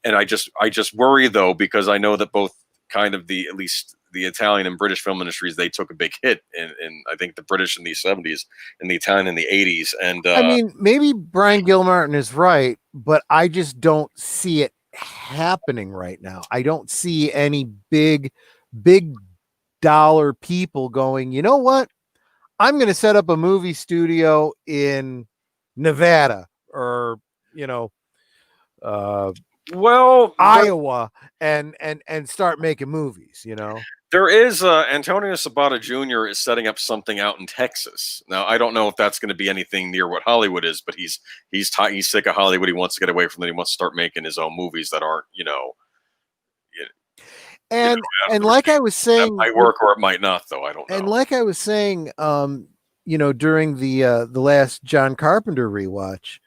And I just worry though, because I know that both kind of at least the Italian and British film industries, they took a big hit in I think the British in the '70s and the Italian in the '80s. And I mean, maybe Brian Gilmartin is right, but I just don't see it happening right now. I don't see any big dollar people going, you know what? I'm going to set up a movie studio in Nevada or, Iowa and start making movies, There is Antonio Sabata Jr. is setting up something out in Texas. Now, I don't know if that's going to be anything near what Hollywood is, but he's sick of Hollywood. He wants to get away from it. He wants to start making his own movies that aren't, and like I was saying, that might work or it might not, though. I don't know. And like I was saying, during the last John Carpenter rewatch,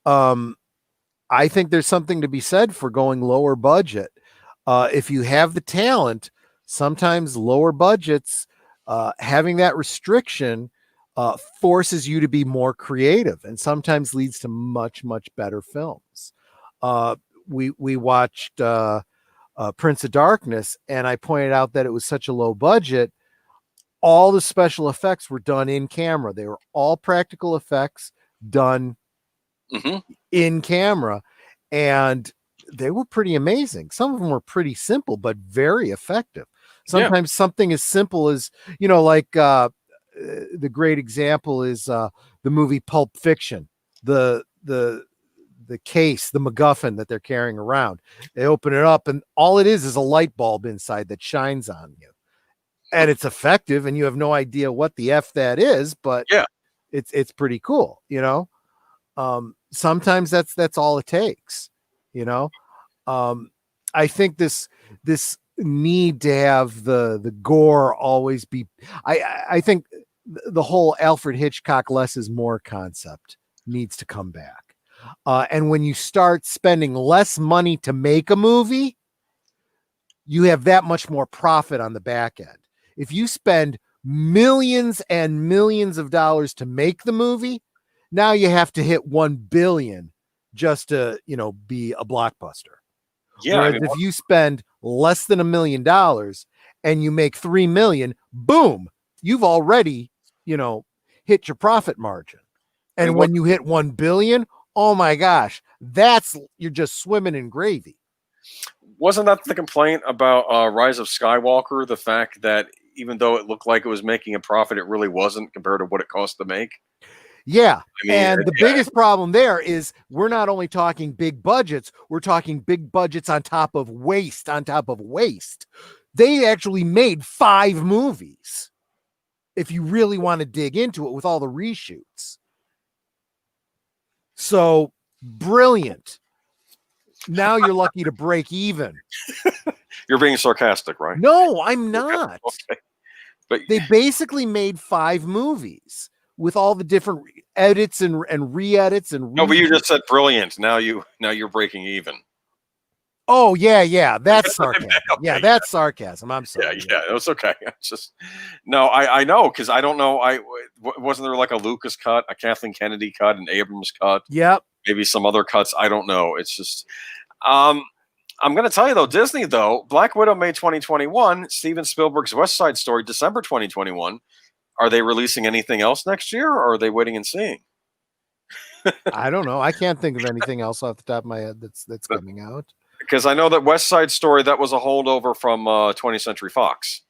I think there's something to be said for going lower budget. If you have the talent, sometimes lower budgets, having that restriction forces you to be more creative, and sometimes leads to much better films. We watched Prince of Darkness, and I pointed out that it was such a low budget. All the special effects were done in camera. They were all practical effects done in camera, and they were pretty amazing. Some of them were pretty simple, but very effective. Sometimes something as simple as, like the great example is the movie Pulp Fiction, the case, the MacGuffin that they're carrying around. They open it up, and all it is a light bulb inside that shines on you. And it's effective, and you have no idea what the F that is, but it's pretty cool, sometimes that's all it takes, I think this need to have the gore always be, I think the whole Alfred Hitchcock less is more concept needs to come back. And when you start spending less money to make a movie, you have that much more profit on the back end. If you spend millions and millions of dollars to make the movie, now you have to hit 1 billion just to, be a blockbuster. Yeah. Whereas if you spend less than $1 million and you make 3 million, boom, you've already, hit your profit margin. And when you hit 1 billion, oh my gosh, you're just swimming in gravy. Wasn't that the complaint about Rise of Skywalker? The fact that even though it looked like it was making a profit, it really wasn't compared to what it cost to make. Yeah. I mean, and the biggest problem there is we're not only talking big budgets, we're talking big budgets on top of waste. They actually made 5 movies. If you really want to dig into it with all the reshoots. So brilliant. Now you're lucky to break even. You're being sarcastic, right? No, I'm not. Okay. But they basically made 5 movies with all the different edits and re-edits and no, but you just said brilliant. Now you're breaking even. Oh yeah, that's Okay, sarcasm. Yeah, yeah. that's sarcasm. I'm Yeah, sorry. yeah, it was okay. It's just no, I know because I don't know. Wasn't there like a Lucas cut, a Kathleen Kennedy cut, an Abrams cut, Yep. maybe some other cuts. I don't know. It's just um, I'm going to tell you though, Disney though, Black Widow May 2021, Steven Spielberg's West Side Story December 2021. Are they releasing anything else next year, or are they waiting and seeing? I don't know. I can't think of anything else off the top of my head that's coming out. Because I know that West Side Story that was a holdover from 20th Century Fox.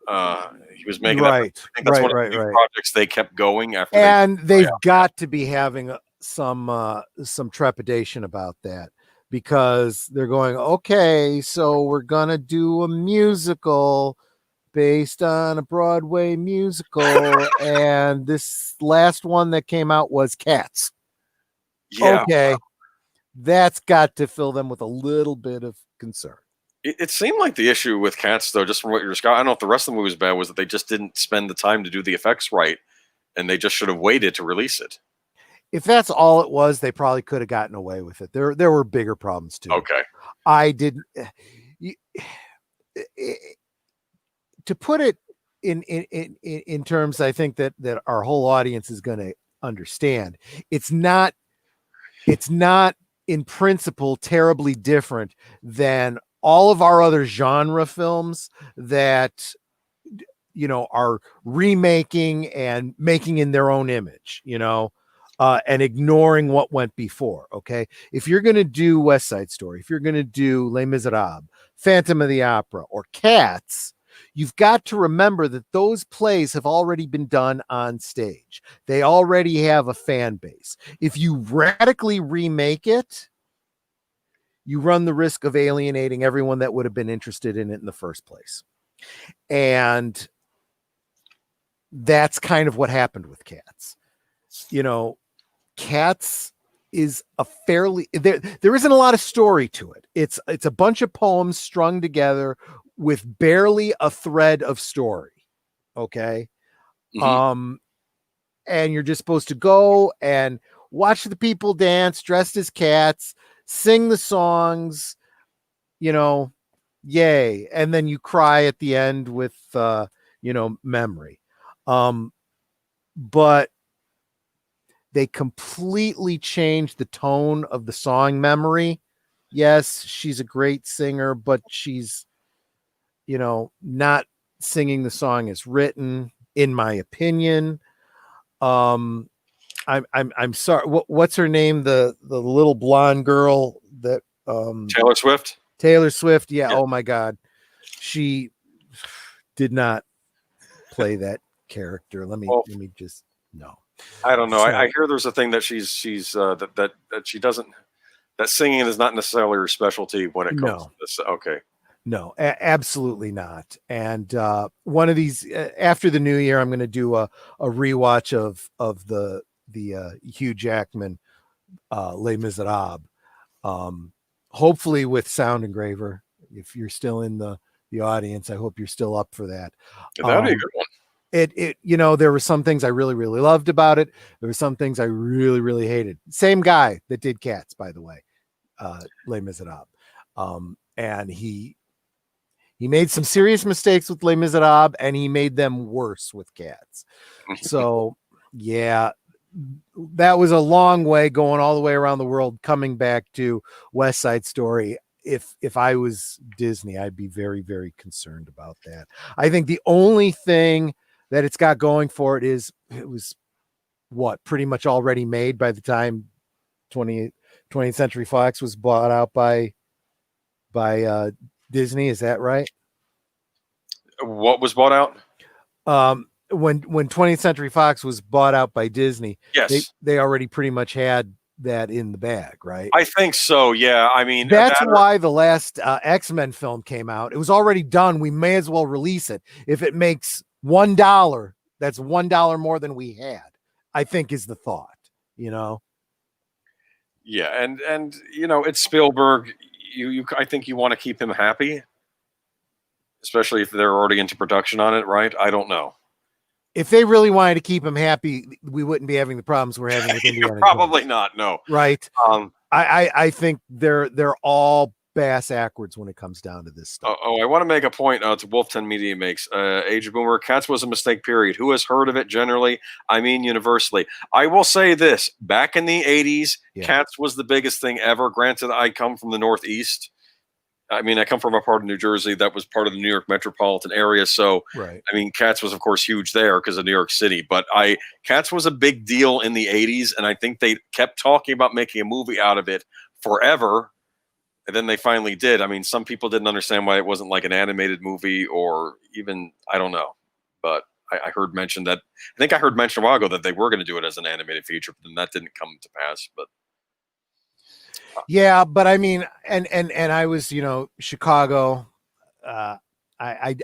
He was making that. I think that's one of the projects they kept going after. And they've got to be having some trepidation about that, because they're going, okay, so we're gonna do a musical based on a Broadway musical, and this last one that came out was Cats. Yeah. Okay, that's got to fill them with a little bit of concern. It seemed like the issue with Cats, though, just from what you're describing, I don't know if the rest of the movie was bad, was that they just didn't spend the time to do the effects right, and they just should have waited to release it. If that's all it was, they probably could have gotten away with it. There were bigger problems too. Okay. I didn't. To put it in terms, I think that our whole audience is going to understand. It's not in principle terribly different than all of our other genre films that are remaking and making in their own image, and ignoring what went before. Okay, if you're going to do West Side Story, if you're going to do Les Miserables, Phantom of the Opera, or Cats, you've got to remember that those plays have already been done on stage. They already have a fan base. If you radically remake it, you run the risk of alienating everyone that would have been interested in it in the first place. And that's kind of what happened with Cats. Cats is a fairly, there isn't a lot of story to it. It's a bunch of poems strung together with barely a thread of story. Okay. Mm-hmm. And you're just supposed to go and watch the people dance dressed as cats, sing the songs, yay. And then you cry at the end with, memory. But they completely changed the tone of the song Memory. Yes, she's a great singer, but she's, not singing the song as written, in my opinion. I'm sorry. What's her name? The little blonde girl that Taylor Swift. Taylor Swift. Yeah. Oh my God, she did not play that character. Let me just no. I don't know. So, I hear there's a thing that she's that she doesn't, that singing is not necessarily her specialty when it comes to this. Okay. No, absolutely not. And one of these after the new year, I'm going to do a rewatch of the Hugh Jackman Les Miserables. Hopefully with sound engraver. If you're still in the audience, I hope you're still up for that. That'd be a good one. It there were some things I really, really loved about it. There were some things I really, really hated. Same guy that did Cats, by the way, Les Miserables. And he made some serious mistakes with Les Miserables, and he made them worse with Cats. So yeah, that was a long way, going all the way around the world, coming back to West Side Story. If I was Disney, I'd be very, very concerned about that. I think the only thing that it's got going for it is it was pretty much already made by the time 20th Century Fox was bought out by Disney. Is that right? What was bought out? When 20th Century Fox was bought out by Disney, yes, they already pretty much had that in the bag, right? I think so. Yeah. I mean, that's why the last X-Men film came out. It was already done. We may as well release it. If it makes $1, that's $1 more than we had, I think is the thought, Yeah. And it's Spielberg. I think you want to keep him happy, especially if they're already into production on it. Right. I don't know. If they really wanted to keep him happy, we wouldn't be having the problems we're having with Indiana Probably Jones. Not. No. Right. I think they're all bass backwards when it comes down to this stuff. I want to make a point to Wolf 10 Media makes. Age of Boomer, Cats was a mistake, period. Who has heard of it generally? I mean, universally. I will say this. Back in the 80s, Cats was the biggest thing ever. Granted, I come from the Northeast. I mean, I come from a part of New Jersey that was part of the New York metropolitan area. So, right. I mean, Cats was, of course, huge there because of New York City. But Cats was a big deal in the 80s, and I think they kept talking about making a movie out of it forever. And then they finally did. I mean, some people didn't understand why it wasn't like an animated movie or even, I don't know. But I heard mentioned that, I think I heard mention a while ago that they were going to do it as an animated feature, but then that didn't come to pass. But yeah, but I mean, and I was, Chicago. I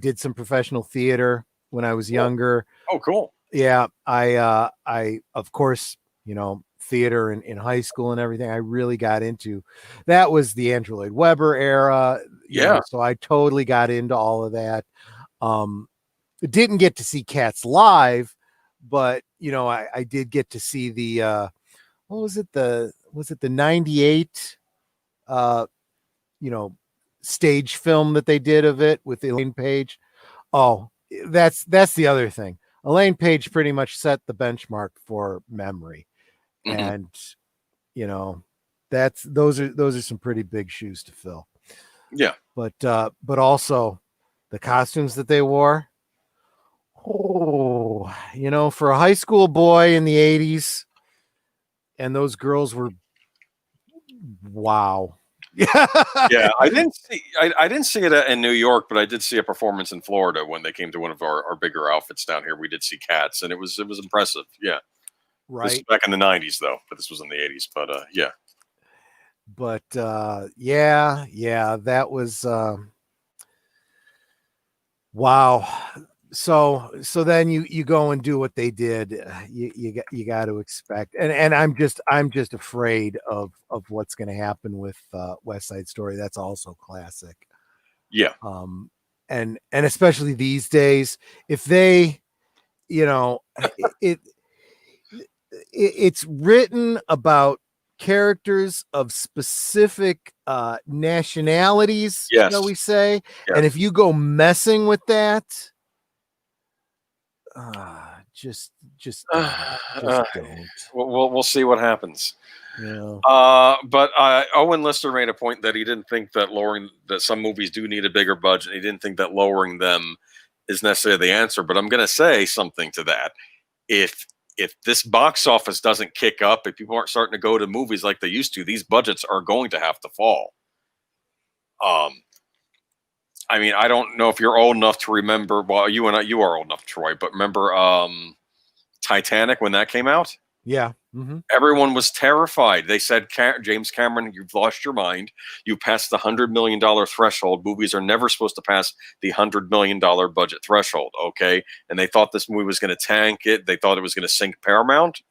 did some professional theater when I was younger. Oh, cool. Yeah, I of course, theater in high school and everything. I really got into that was the Andrew Lloyd Webber era. So I totally got into all of that. Didn't get to see Cats live, but I did get to see the what was it the 98 stage film that they did of it with Elaine Page. Oh, that's the other thing. Elaine Page pretty much set the benchmark for memory. Mm-hmm. And those are some pretty big shoes to fill. Yeah. But also the costumes that they wore. Oh, for a high school boy in the 80s, and those girls were wow. Yeah, I didn't see it in New York, but I did see a performance in Florida when they came to one of our bigger outfits down here. We did see Cats, and it was impressive. Yeah. Right. This was back in the 90s though, but this was in the 80s. But yeah. But yeah, that was wow. So then you go and do what they did. You got to expect, and I'm just afraid of what's going to happen with West Side Story. That's also classic. Yeah. And especially these days, if they, it's written about characters of specific nationalities, shall we say? Yeah. And if you go messing with that. Just don't. We'll see what happens. Yeah. But Owen Lister made a point that he didn't think that that some movies do need a bigger budget. He didn't think that lowering them is necessarily the answer. But I'm going to say something to that. If this box office doesn't kick up, if people aren't starting to go to movies like they used to, these budgets are going to have to fall. I mean, I don't know if you're old enough to remember. Well, you are old enough, Troy. But remember Titanic when that came out? Yeah. Mm-hmm. Everyone was terrified. They said, James Cameron, you've lost your mind. You passed the $100 million threshold. Movies are never supposed to pass the $100 million budget threshold, okay? And they thought this movie was going to tank it. They thought it was going to sink Paramount.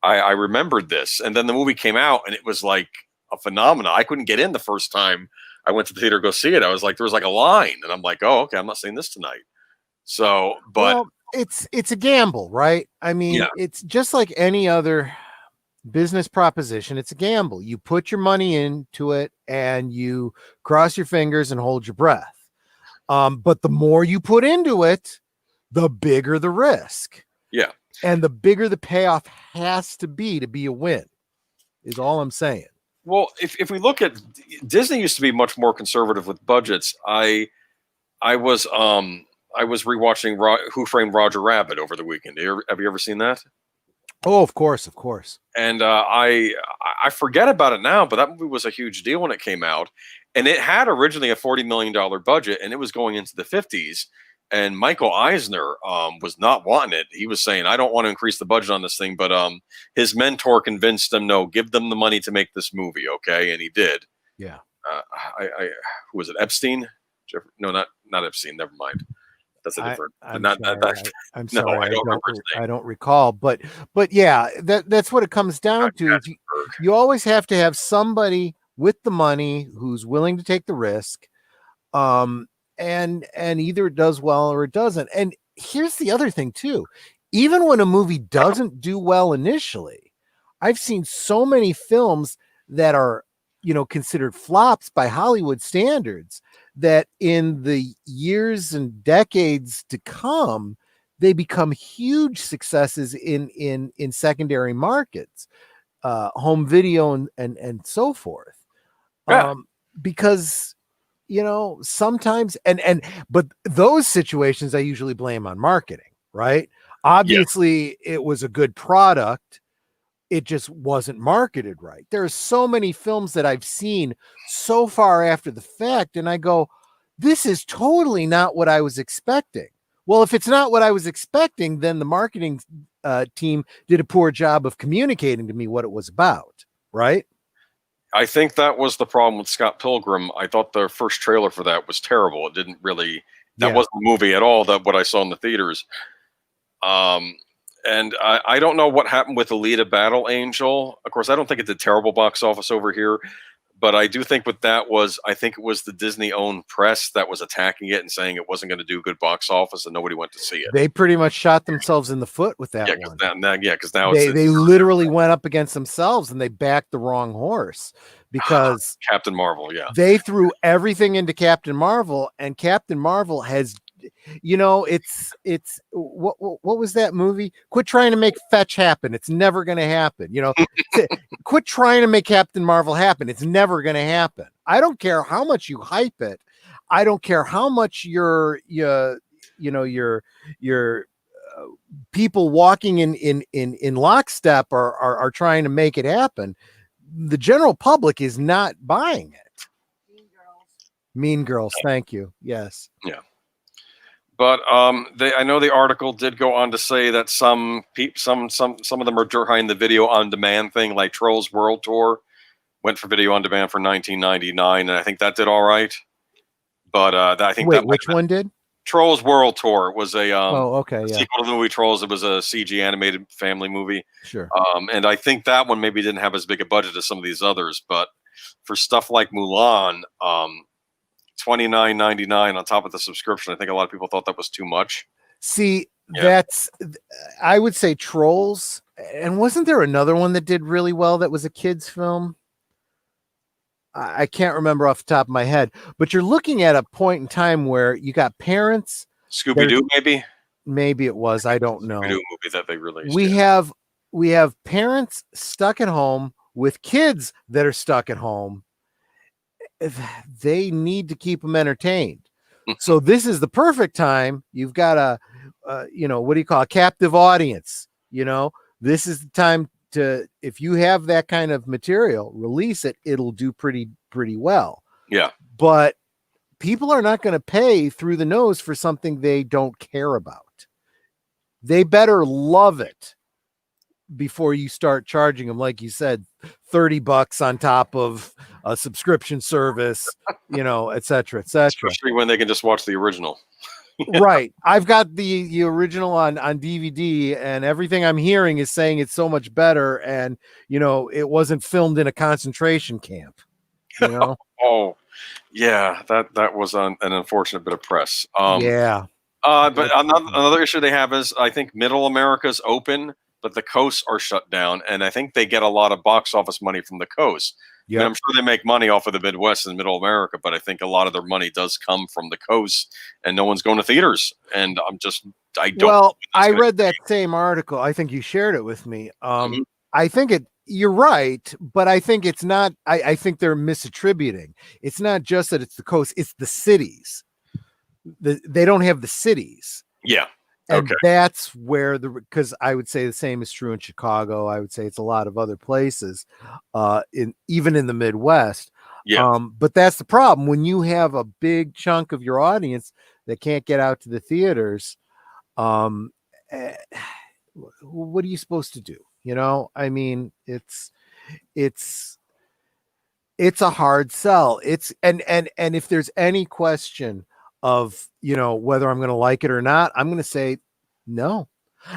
I remembered this. And then the movie came out, and it was like a phenomenon. I couldn't get in the first time I went to the theater to go see it. I was like, there was like a line. And I'm like, oh, okay, I'm not seeing this tonight. So, but... Well, it's a gamble, right? I mean, It's just like any other business proposition. It's a gamble. You put your money into it and you cross your fingers and hold your breath. But the more you put into it, the bigger the risk. Yeah. And the bigger the payoff has to be a win, is all I'm saying. Well, if we look at Disney used to be much more conservative with budgets. I was rewatching Who Framed Roger Rabbit over the weekend. Have you ever seen that? Oh, of course. And I forget about it now, but that movie was a huge deal when it came out. And it had originally a $40 million budget, and it was going into the 50s. And Michael Eisner was not wanting it. He was saying, I don't want to increase the budget on this thing. But his mentor convinced him, no, give them the money to make this movie, okay? And he did. Yeah. Who was it, Epstein? No, not Epstein. Never mind. That's a different. I'm no, sorry. I don't recall. But yeah, that's what it comes down to. You always have to have somebody with the money who's willing to take the risk. And either it does well or it doesn't. And here's the other thing too. Even when a movie doesn't do well initially, I've seen so many films that are, considered flops by Hollywood standards, that in the years and decades to come, they become huge successes in secondary markets, home video and so forth. Yeah. Because sometimes but those situations I usually blame on marketing, right? Yeah. Obviously it was a good product, it just wasn't marketed right. There are so many films that I've seen so far after the fact, and I go, this is totally not what I was expecting. Well, if it's not what I was expecting, then the marketing team did a poor job of communicating to me what it was about, right? I think that was the problem with Scott Pilgrim. I thought the first trailer for that was terrible. It didn't really, that wasn't the movie at all, that what I saw in the theaters. And I don't know what happened with Alita Battle Angel. Of course, I don't think it did terrible box office over here, but I do think what that was, I think it was the Disney-owned press that was attacking it and saying it wasn't going to do good box office, and nobody went to see it. They pretty much shot themselves in the foot with that one. Because now they literally went up against themselves and they backed the wrong horse, because Captain Marvel, yeah, they threw everything into Captain Marvel, and Captain Marvel has, it's what was that movie? Quit trying to make fetch happen. It's never going to happen. Quit trying to make Captain Marvel happen. It's never going to happen. I don't care how much you hype it. I don't care how much your people walking in lockstep are trying to make it happen. The general public is not buying it. Mean Girls. Thank you. Yes. Yeah. But I know the article did go on to say that some of them are behind the video on demand thing, like Trolls World Tour went for video on demand for $19.99, and I think that did all right. But I think which one did? Trolls World Tour was a sequel to the movie Trolls. It was a CG animated family movie. Sure. And I think that one maybe didn't have as big a budget as some of these others, but for stuff like Mulan, $29.99 on top of the subscription, I think a lot of people thought that was too much. See, that's, I would say Trolls, and wasn't there another one that did really well that was a kid's film? I can't remember off the top of my head, but you're looking at a point in time where you got parents. Scooby-Doo, maybe it was, I don't know. Scooby-Doo movie that they released. We have parents stuck at home with kids that are stuck at home. They need to keep them entertained. So this is the perfect time. You've got a what do you call a captive audience? This is the time to, if you have that kind of material, release it. It'll do pretty well. Yeah. But people are not going to pay through the nose for something they don't care about. They better love it before you start charging them, like you said, $30 on top of a subscription service, et cetera, et cetera. Especially when they can just watch the original. Right. I've got the original on DVD, and everything I'm hearing is saying it's so much better, and it wasn't filmed in a concentration camp. Oh, yeah, that was an unfortunate bit of press. Yeah. But another issue they have is, I think Middle America's open, but the coasts are shut down, and I think they get a lot of box office money from the coast. Yeah, I'm sure they make money off of the Midwest and Middle America, but I think a lot of their money does come from the coast, and no one's going to theaters. And I don't. Well, I read that same article. I think you shared it with me. I think you're right, but I think it's not. I think they're misattributing. It's not just that it's the coast; it's the cities. They don't have the cities. Yeah. And that's where because I would say the same is true in Chicago. I would say it's a lot of other places, even in the Midwest. Yeah. But that's the problem when you have a big chunk of your audience that can't get out to the theaters. What are you supposed to do? I mean, it's a hard sell. And if there's any question of whether I'm going to like it or not, I'm going to say no.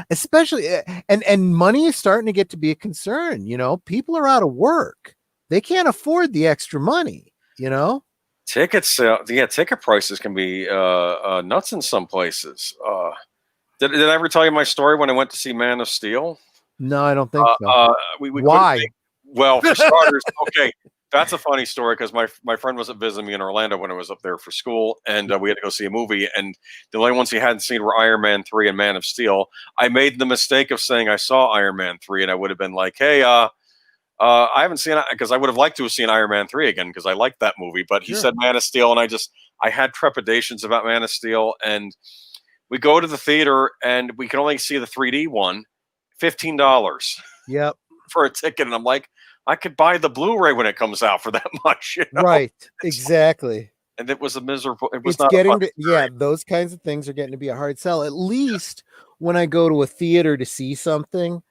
Especially and money is starting to get to be a concern. People are out of work, they can't afford the extra money. Tickets, ticket prices can be nuts in some places. Did I ever tell you my story when I went to see Man of Steel? No, I don't think so. We Why? Well, for starters, okay, that's a funny story because my friend was visiting me in Orlando when I was up there for school, and we had to go see a movie. And the only ones he hadn't seen were Iron Man 3 and Man of Steel. I made the mistake of saying I saw Iron Man 3, and I would have been like, hey, I haven't seen it because I would have liked to have seen Iron Man 3 again because I liked that movie. But he said Man of Steel, and I had trepidations about Man of Steel. And we go to the theater, and we can only see the 3D one, $15 Yep. for a ticket. And I'm like, I could buy the Blu-ray when it comes out for that much. You know? Right. Exactly. And it was a miserable. It was It's not a getting fun to, yeah, experience. those kinds of things are getting to be a hard sell. At least when I go to a theater to see something,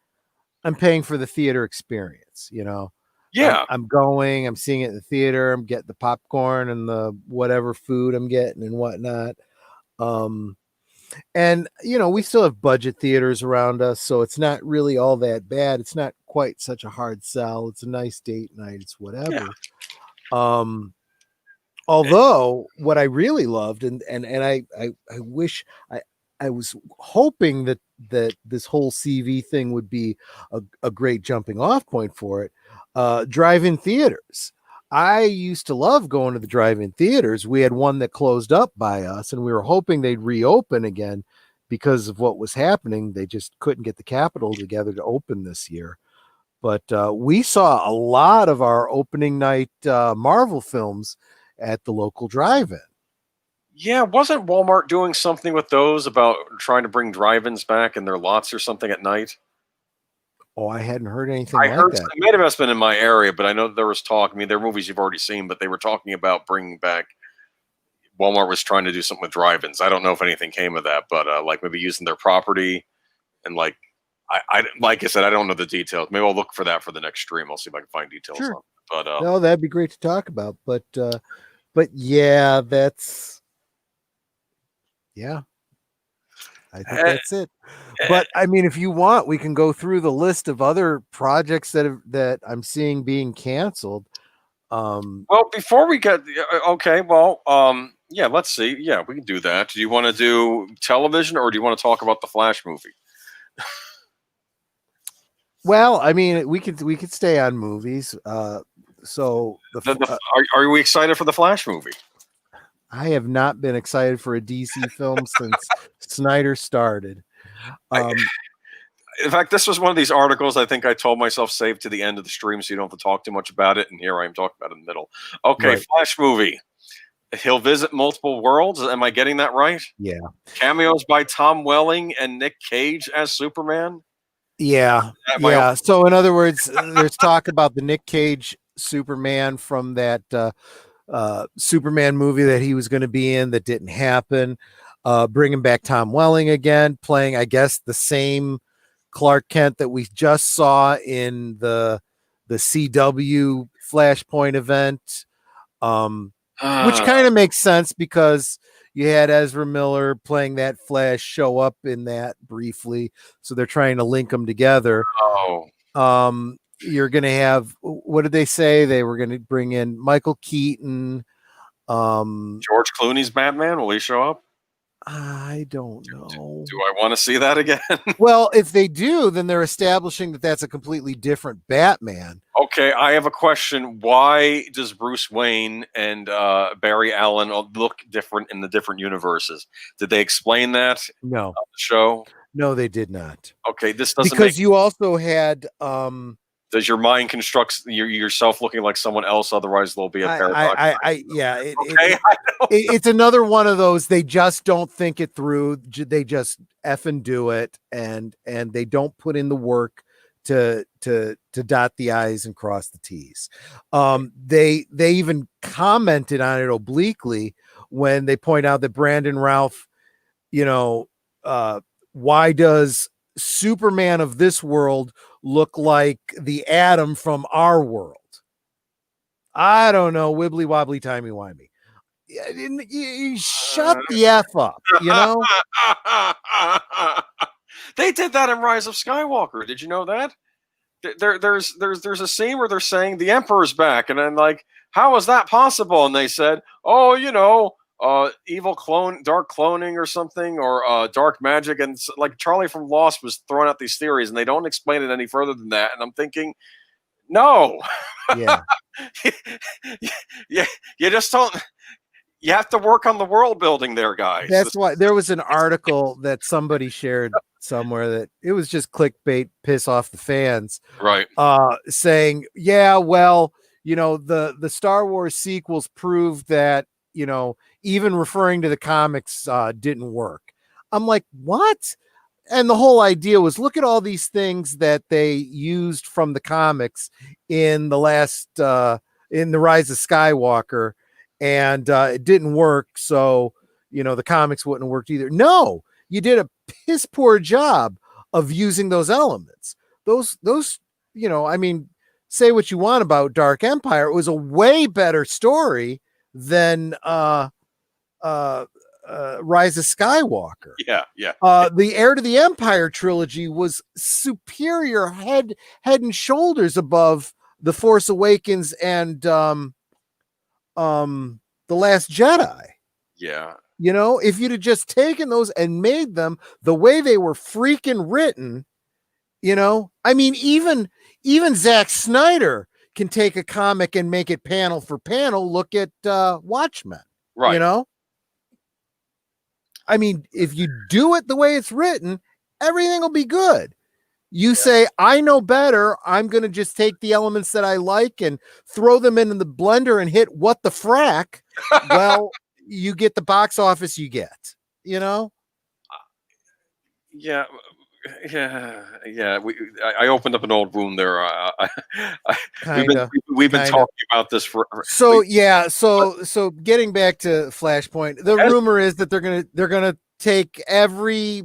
I'm paying for the theater experience, you know. Yeah. I'm going, I'm seeing it in the theater, I'm getting the popcorn and the whatever food I'm getting and whatnot. Um, and you know, we still have budget theaters around us, so it's not really all that bad. It's not quite such a hard sell. It's a nice date night, it's Yeah. whatever. Um, although what I really loved, and I wish I was hoping that this whole CV thing would be a great jumping off point for it. Drive-in theaters. I used to love going to the drive-in theaters. We had one that closed up by us, and we were hoping they'd reopen again because of what was happening. They just couldn't get the capital together to open this year. But we saw a lot of our opening night Marvel films at the local drive-in. Yeah, wasn't Walmart doing something with those about trying to bring drive-ins back in their lots or something at night? Oh, I hadn't heard anything I like heard that. it may have been in my area, but I know there was talk. I mean, they're movies you've already seen, but they were talking about bringing back. Walmart was trying to do something with drive-ins. I don't know if anything came of that, but like maybe using their property and like like I said, I don't know the details. Maybe I'll look for that for the next stream. I'll see if I can find details Sure. on it. But No, that'd be great to talk about. But yeah, yeah, I think eh, that's it. eh, But I mean, if you want, we can go through the list of other projects that I'm seeing being canceled. well, before we get okay, well, yeah, let's see. Yeah, we can do that. Do you want to do television or do you want to talk about the Flash movie? well, I mean, we could stay on movies. So Are we excited for the Flash movie? I have not been excited for a DC film since Snyder started. I, Um, in fact, this was one of these articles I think I told myself save to the end of the stream so you don't have to talk too much about it. And here I am talking about it in the middle. Okay, right. Flash movie. He'll visit multiple worlds. Am I getting that right? Yeah. Cameos by Tom Welling and Nick Cage as Superman. Yeah. Am I Yeah. So in other words, there's talk about the Nick Cage Superman from that Superman movie that he was going to be in that didn't happen. Bringing back Tom Welling again, playing, I guess, the same Clark Kent that we just saw in the CW Flashpoint event, which kind of makes sense because you had Ezra Miller playing that Flash show up in that briefly, so they're trying to link them together. oh, You're going to have, what did they say? They were going to bring in Michael Keaton. George Clooney's Batman. Will he show up? I don't know. Do I want to see that again? Well, if they do, then they're establishing that that's a completely different Batman. Okay, I have a question. Why does Bruce Wayne and Barry Allen look different in the different universes? Did they explain that No, on the show? no, they did not. Okay, this doesn't make. Because you also had, Does your mind construct yourself looking like someone else? Otherwise, there'll be a paradox. yeah, Okay, it's another one of those. They just don't think it through. They just effing do it, and they don't put in the work to dot the I's and cross the T's. They even commented on it obliquely when they point out that Brandon Ralph, you know, why does Superman of this world look like the Atom from our world? I don't know, wibbly wobbly, timey wimey. You shut the F up, you know? They did that in Rise of Skywalker. Did you know that? There's a scene where they're saying the Emperor's back, and then like, how is that possible? And they said, oh, evil clone, dark cloning or something, or dark magic, and like Charlie from Lost was throwing out these theories, and they don't explain it any further than that. And I'm thinking, No. Yeah. Yeah, you just don't. You have to work on the world building there, guys. That's why there was an article that somebody shared somewhere that it was just clickbait, piss off the fans, Right. saying, yeah, well, the Star Wars sequels proved that, even referring to the comics didn't work. I'm like, what? And the whole idea was, look at all these things that they used from the comics in the in the Rise of Skywalker, and it didn't work. So, the comics wouldn't have worked either. No, you did a piss poor job of using those elements. Those, I mean, say what you want about Dark Empire. It was a way better story than Rise of Skywalker. Yeah, yeah. The Heir to the Empire trilogy was superior, head and shoulders above The Force Awakens and The Last Jedi. Yeah. If you'd have just taken those and made them the way they were freaking written, I mean, even Zack Snyder can take a comic and make it panel for panel. Look at Watchmen. Right. I mean, if you do it the way it's written, everything will be good. You say, I know better. I'm going to just take the elements that I like and throw them into the blender and hit what the frack. Well, you get the box office you get, Yeah. I opened up an old wound there. We've been talking about this for. So getting back to Flashpoint, the rumor is that they're gonna take every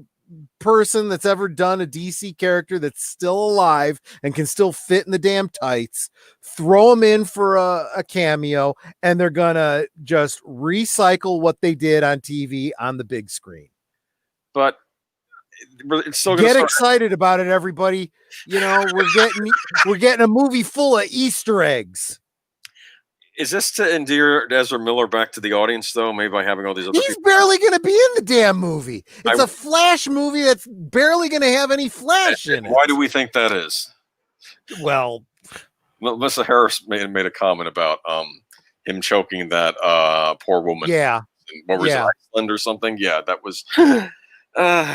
person that's ever done a DC character that's still alive and can still fit in the damn tights, throw them in for a cameo, and they're gonna just recycle what they did on TV on the big screen. But it's still get excited about it, everybody. We're getting a movie full of Easter eggs. Is this to endear Ezra Miller back to the audience, though? Maybe by having all these other He's barely going to be in the damn movie. It's a Flash movie that's barely going to have any Flash in it. Why do we think that is? Well, Melissa Harris made a comment about him choking that poor woman. Yeah. What was it, Iceland or something? Yeah, that was.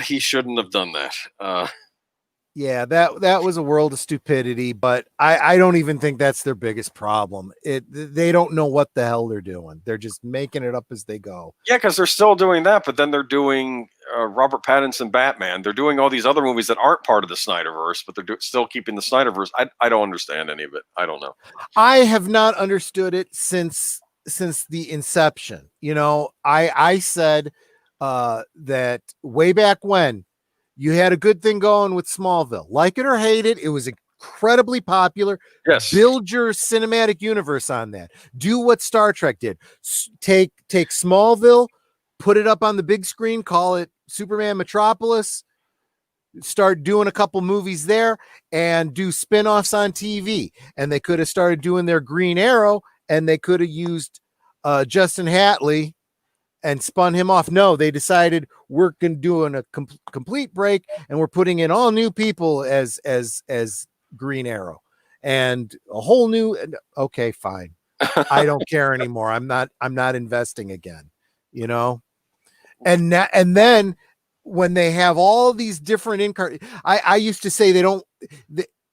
He shouldn't have done that. Yeah, that was a world of stupidity, but I don't even think that's their biggest problem. They don't know what the hell they're doing. They're just making it up as they go. Yeah, because they're still doing that, but then they're doing Robert Pattinson Batman. They're doing all these other movies that aren't part of the Snyderverse, but they're still keeping the Snyderverse. I don't understand any of it. I don't know. I have not understood it since the inception. I said that way back when. You had a good thing going with Smallville. Like it or hate it, it was incredibly popular. Yes. Build your cinematic universe on that. Do what Star Trek did. Take Smallville, put it up on the big screen, call it Superman Metropolis, start doing a couple movies there, and do spin-offs on TV. And they could have started doing their Green Arrow, and they could have used Justin Hatley and spun him off. No, they decided we're going to do a complete break, and we're putting in all new people as Green Arrow and a whole new. Okay, fine. I don't care anymore. I'm not investing again. And then when they have all these different I used to say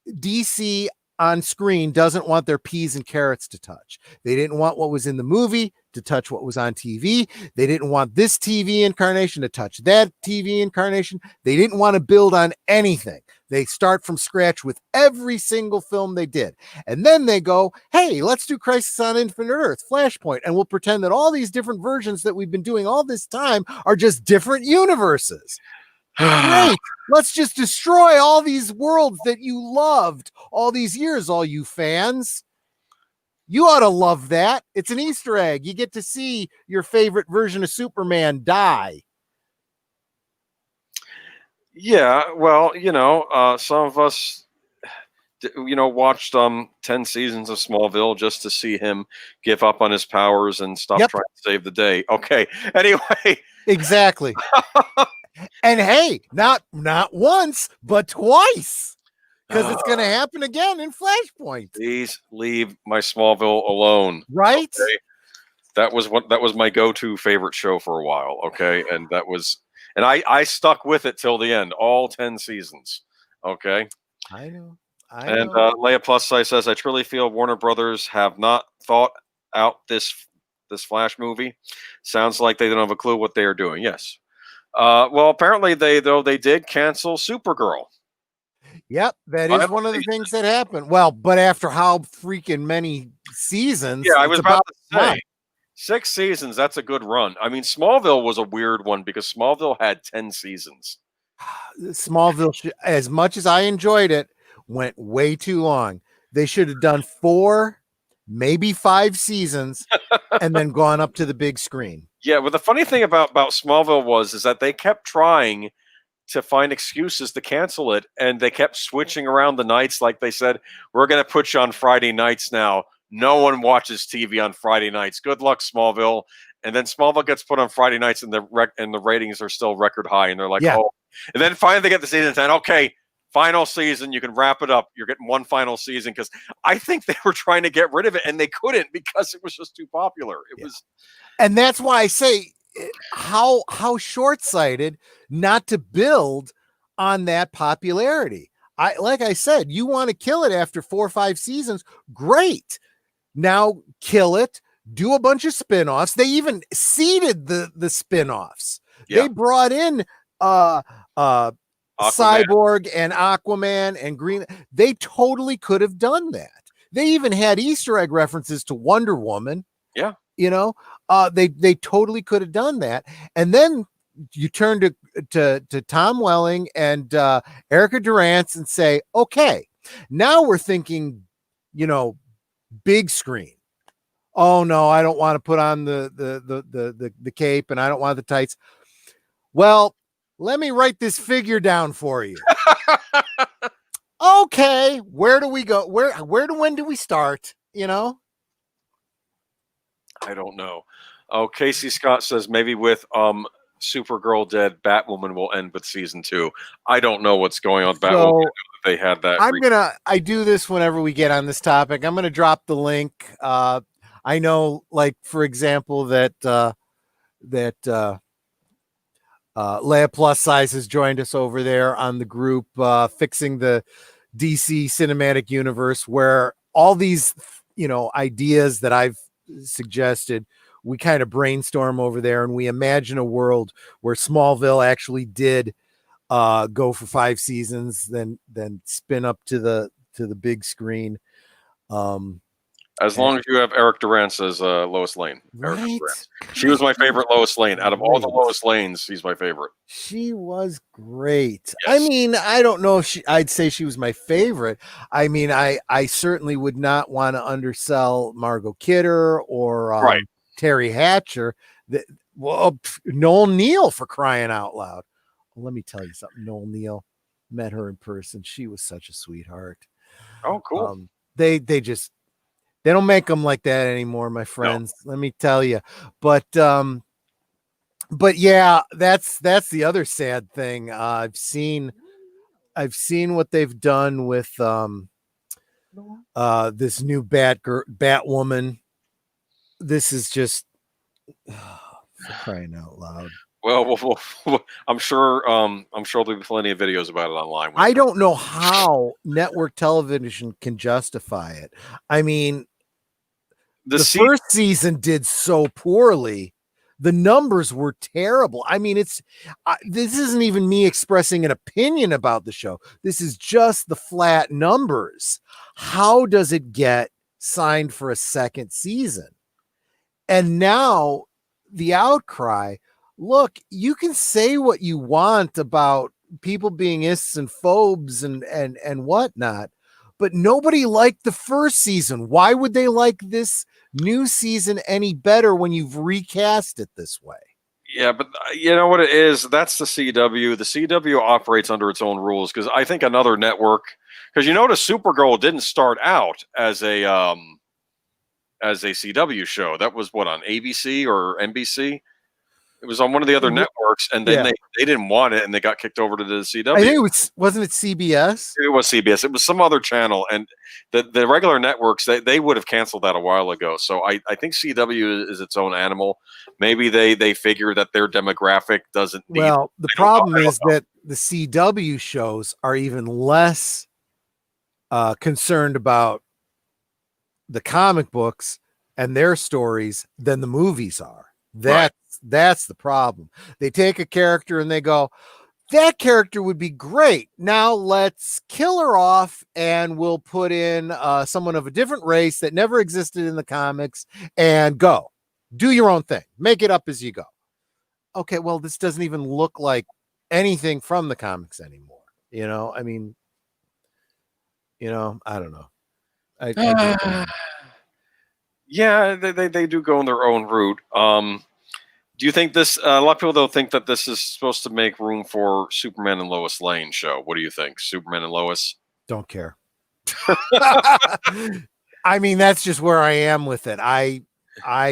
DC on screen doesn't want their peas and carrots to touch. They didn't want what was in the movie to touch what was on TV. They didn't want this TV incarnation to touch that TV incarnation. They didn't want to build on anything. They start from scratch with every single film they did. And then they go, hey, let's do Crisis on Infinite Earth, Flashpoint, and we'll pretend that all these different versions that we've been doing all this time are just different universes. Great. Let's just destroy all these worlds that you loved all these years, all you fans. You ought to love that. It's an Easter egg. You get to see your favorite version of Superman die. Yeah, well, some of us, watched 10 seasons of Smallville just to see him give up on his powers and stop trying to save the day. Okay. Anyway. Exactly. And hey, not once, but twice. because it's going to happen again in Flashpoint. Please leave my Smallville alone. Right? Okay? That was my go-to favorite show for a while. Okay, and I stuck with it till the end, all 10 seasons. Okay. I know. And Leia Plus Size says, I truly feel Warner Brothers have not thought out this Flash movie. Sounds like they don't have a clue what they are doing. Yes. Well, apparently they did cancel Supergirl. Yep, that is one of the things that happened. Well, but after how freaking many seasons, yeah, I was about to say one. 6 seasons. That's a good run. I mean, Smallville was a weird one because Smallville had 10 seasons. Smallville, as much as I enjoyed it, went way too long. They should have done 4, maybe 5 seasons, and then gone up to the big screen. Yeah, but the funny thing about Smallville is that they kept trying to find excuses to cancel it, and they kept switching around the nights. Like they said, we're going to put you on Friday nights now. No one watches TV on Friday nights. Good luck, Smallville. And then Smallville gets put on Friday nights, and the ratings are still record high. And they're like, oh. And then finally they get the season 10. Okay, final season. You can wrap it up. You're getting one final season, because I think they were trying to get rid of it, and they couldn't because it was just too popular. It was, and that's why I say how short-sighted not to build on that popularity. Like I said, you want to kill it after 4 or 5 seasons, great. Now kill it, do a bunch of spin-offs. They even seeded the spin-offs. Yeah. They brought in Cyborg and Aquaman and Green. They totally could have done that. They even had Easter egg references to Wonder Woman. Yeah. You know, they totally could have done that. And then you turn to Tom Welling and Erica Durance and say, okay, now we're thinking, big screen. Oh no, I don't want to put on the cape, and I don't want the tights. Well, let me write this figure down for you. Okay, where do we go? When do we start? I don't know. Oh, Casey Scott says maybe with Supergirl dead, Batwoman will end with season 2. I don't know what's going on. Batwoman, they had that. I do this whenever we get on this topic. I'm gonna drop the link. I know, like, for example, that Leia Plus Size has joined us over there on the group, Fixing the DC Cinematic Universe, where all these, ideas that I've suggested, we kind of brainstorm over there, and we imagine a world where Smallville actually did go for 5 seasons, then spin up to the big screen. As long as you have Eric Durance as Lois Lane. Right. She was my favorite Lois Lane. Out of all the Lois Lanes, she's my favorite. She was great. Yes. I mean, I don't know if I'd say she was my favorite. I mean, I certainly would not want to undersell Margot Kidder or Terry Hatcher. Noel Neal, for crying out loud. Well, let me tell you something. Noel Neal, met her in person. She was such a sweetheart. Oh, cool. They don't make them like that anymore, my friends. No. Let me tell you. But yeah, that's the other sad thing. I've seen what they've done with this new Batwoman. This is just for crying out loud. Well, I'm sure there'll be plenty of videos about it online. I don't know how network television can justify it. I mean, the first season did so poorly. The numbers were terrible. I mean, this isn't even me expressing an opinion about the show. This is just the flat numbers. How does it get signed for a second season? And now the outcry, look, you can say what you want about people being ists and phobes and whatnot, but nobody liked the first season. Why would they like this new season any better when you've recast it this way? Yeah, but you know what it is? That's the CW. The CW operates under its own rules, because I think another network, because notice Supergirl didn't start out as a CW show. That was what, on ABC or NBC? It was on one of the other networks, and then Yeah. they didn't want it, and they got kicked over to the CW. I think it wasn't it CBS? It was CBS. It was some other channel, and the regular networks they would have canceled that a while ago. So I think CW is its own animal. Maybe they figure that their demographic doesn't need. Well, the problem is that the CW shows are even less concerned about the comic books and their stories than the movies are. That's the problem. They take a character and they go, that character would be great. Now let's kill her off and we'll put in someone of a different race that never existed in the comics and go. Do your own thing. Make it up as you go. Okay, well, this doesn't even look like anything from the comics anymore. I mean, I don't know. Yeah, they do go in their own route. Do you think this? A lot of people don't think that this is supposed to make room for Superman and Lois Lane show. What do you think, Superman and Lois? Don't care. I mean, that's just where I am with it. I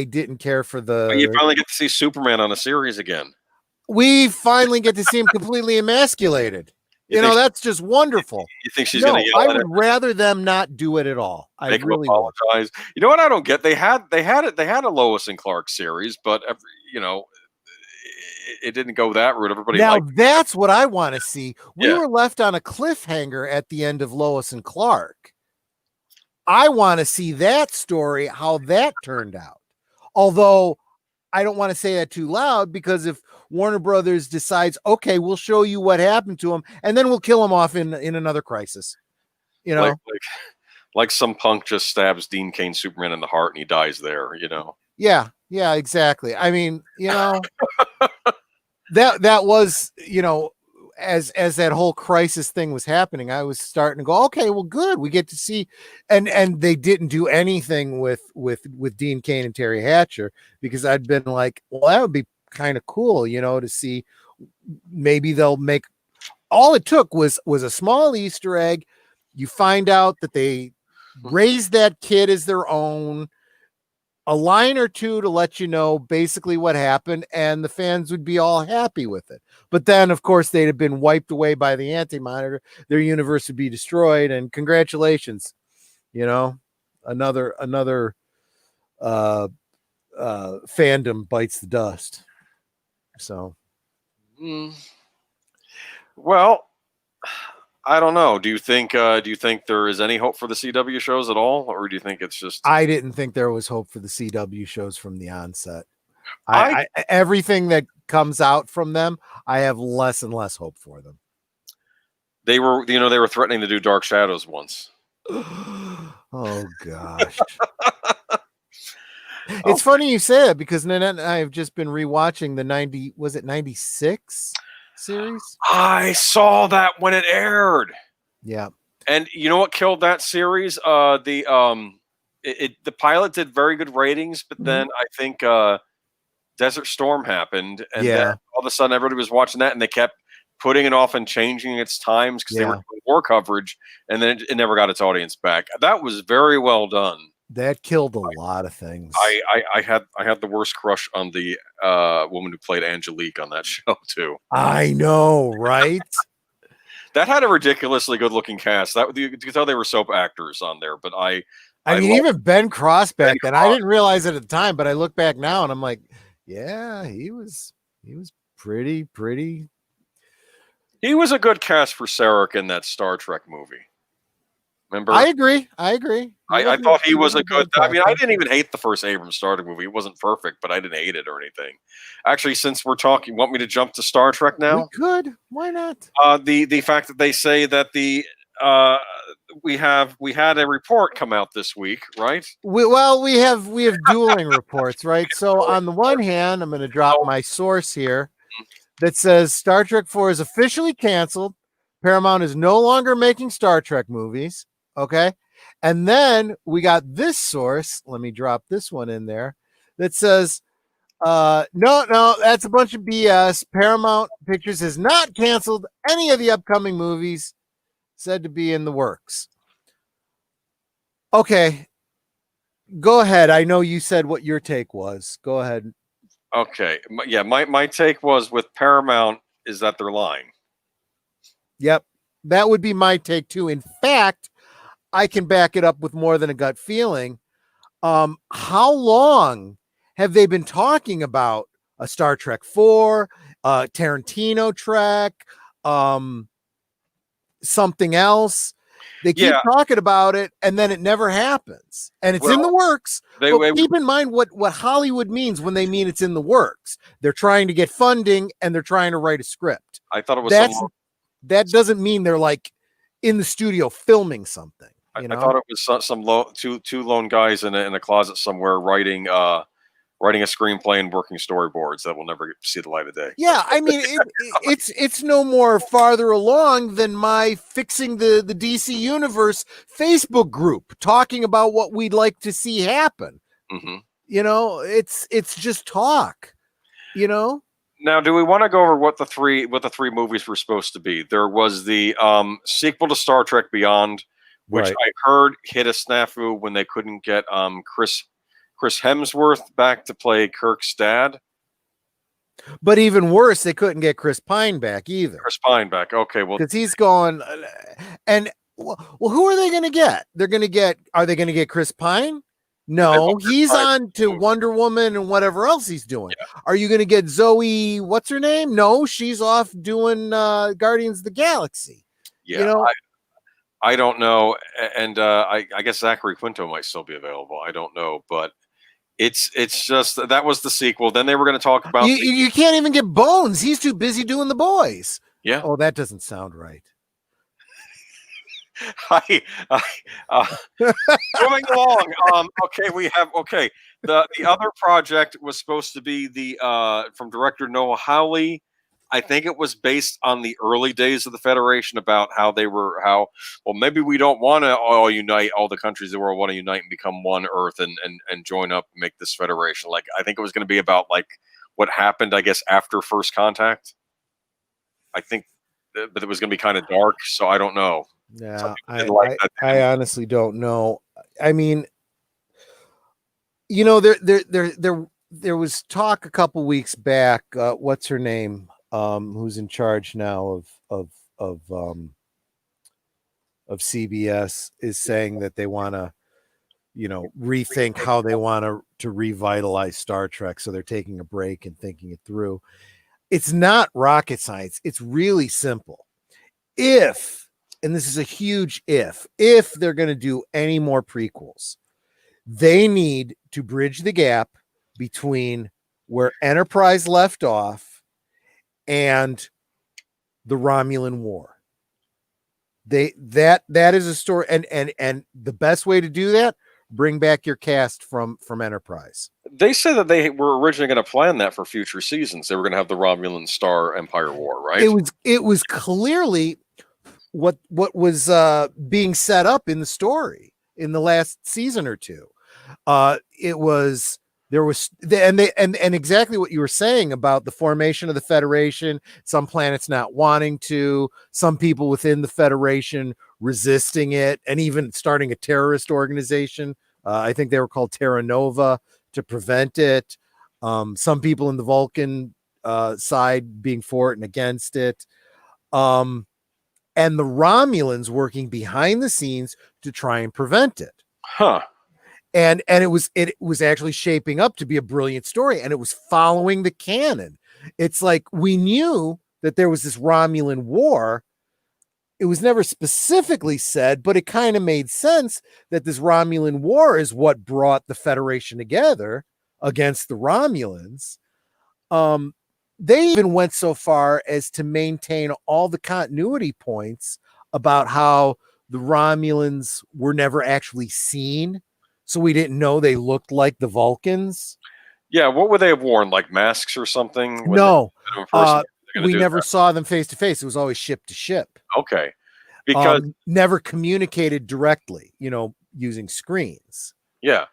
didn't care for the. But you finally get to see Superman on a series again. We finally get to see him completely emasculated. That's just wonderful. You think she's going to yell I at would him? rather them not do it at all. I really apologize. Would. You know what I don't get? They had a Lois and Clark series, but it didn't go that route. Everybody now that's what I want to see. We were left on a cliffhanger at the end of Lois and Clark. I want to see that story, how that turned out. Although I don't want to say that too loud, because if Warner Brothers decides, okay, we'll show you what happened to him, and then we'll kill him off in another crisis. Like some punk just stabs Dean Cain Superman in the heart and he dies there, Yeah, exactly. I mean, that was, as that whole crisis thing was happening, I was starting to go, okay, well, good. We get to see, and they didn't do anything with Dean Cain and Terry Hatcher, because I'd been like, well, that would be kind of cool, to see. Maybe they'll make. All it took was a small Easter egg. You find out that they raised that kid as their own. A line or two to let you know basically what happened, and the fans would be all happy with it. But then, of course, they'd have been wiped away by the Anti-Monitor. Their universe would be destroyed, and congratulations, another fandom bites the dust. So, well, I don't know. Do you think there is any hope for the CW shows at all, or do you think it's just? I didn't think there was hope for the CW shows from the onset. Everything that comes out from them, I have less and less hope for them. They were threatening to do Dark Shadows once. Oh gosh. It's funny you say it, because Nanette and I have just been rewatching the 96 series. I saw that when it aired. Yeah. And you know what killed that series? The pilot did very good ratings, but then I think Desert Storm happened, and then all of a sudden everybody was watching that, and they kept putting it off and changing its times because they were doing war coverage, and then it never got its audience back. That was very well done. That killed a lot of things. I had the worst crush on the woman who played Angelique on that show too. I know, right? That had a ridiculously good-looking cast. You could tell they were soap actors on there. But I mean, even Ben Cross back then, I didn't realize it at the time, but I look back now and I'm like, yeah, he was pretty. He was a good cast for Sarek in that Star Trek movie. Remember? I agree. I thought he was a good. I mean, I didn't even hate the first Abrams Star Trek movie. It wasn't perfect, but I didn't hate it or anything. Actually, since we're talking, want me to jump to Star Trek now? We could. Why not? The fact that they say that we had a report come out this week, right? We have dueling reports, right? So on the one hand, I'm going to drop my source here that says Star Trek 4 is officially canceled. Paramount is no longer making Star Trek movies. Okay. And then we got this source. Let me drop this one in there that says, no, that's a bunch of BS. Paramount Pictures has not canceled any of the upcoming movies said to be in the works. Okay. Go ahead. I know you said what your take was. Go ahead. Okay, yeah, my take was with Paramount is that they're lying. Yep, that would be my take too. In fact, I can back it up with more than a gut feeling. How long have they been talking about a Star Trek 4, Tarantino track, something else? They keep Yeah, talking about it, and then it never happens. And it's in the well, works. they But keep in mind what Hollywood means when they mean it's in the works. They're trying to get funding, and they're trying to write a script. I thought it was some. That doesn't mean they're like in the studio filming something. I thought it was some two lone guys in a closet somewhere writing writing a screenplay and working storyboards that will never see the light of day. Yeah, I mean it's no more farther along than my fixing the DC Universe Facebook group talking about what we'd like to see happen. Mm-hmm. It's just talk. Now, do we want to go over what the three movies were supposed to be? There was the sequel to Star Trek Beyond, which Right. I heard hit a snafu when they couldn't get Chris Hemsworth back to play Kirk's dad. But even worse, they couldn't get Chris Pine back either. Chris Pine back. Okay, well, because he's going, and well, who are they going to get? Are they going to get Chris Pine? No, he's on to Wonder Woman and whatever else he's doing. Yeah. Are you going to get Zoe? What's her name? No, she's off doing Guardians of the Galaxy. Yeah, I don't know, and I guess Zachary Quinto might still be available. I don't know, but it's just that was the sequel. Then they were going to talk about you can't even get Bones. He's too busy doing The Boys. Yeah. Oh, that doesn't sound right. Moving along. Okay, we have The other project was supposed to be the from director Noah Hawley. I think it was based on the early days of the Federation about how maybe we don't want to all unite, all the countries of the world want to unite and become one Earth and join up and make this Federation. Like I think it was going to be about like what happened, I guess, after First Contact. I think, but it was going to be kind of dark, so I don't know. Yeah, I honestly don't know. I mean, there was talk a couple weeks back. What's her name? Who's in charge now of CBS is saying that they want to, rethink how they want to revitalize Star Trek. So they're taking a break and thinking it through. It's not rocket science. It's really simple. And this is a huge if they're going to do any more prequels, they need to bridge the gap between where Enterprise left off and the Romulan War. That is a story, and the best way to do that, bring back your cast from Enterprise. They said that they were originally going to plan that for future seasons. They were going to have the Romulan Star Empire War, right? It was clearly what was being set up in the story in the last season or two. There was exactly what you were saying about the formation of the Federation, some planets not wanting to, some people within the Federation resisting it, and even starting a terrorist organization. I think they were called Terra Nova to prevent it. Some people in the Vulcan side being for it and against it. And the Romulans working behind the scenes to try and prevent it. Huh. And it was actually shaping up to be a brilliant story, and it was following the canon. It's like we knew that there was this Romulan war. It was never specifically said, but it kind of made sense that this Romulan war is what brought the Federation together against the Romulans. They even went so far as to maintain all the continuity points about how the Romulans were never actually seen. So we didn't know they looked like the Vulcans. Yeah, what would they have worn? Like masks or something? No, we never saw them face to face. It was always ship to ship. Okay, because never communicated directly, using screens. Yeah,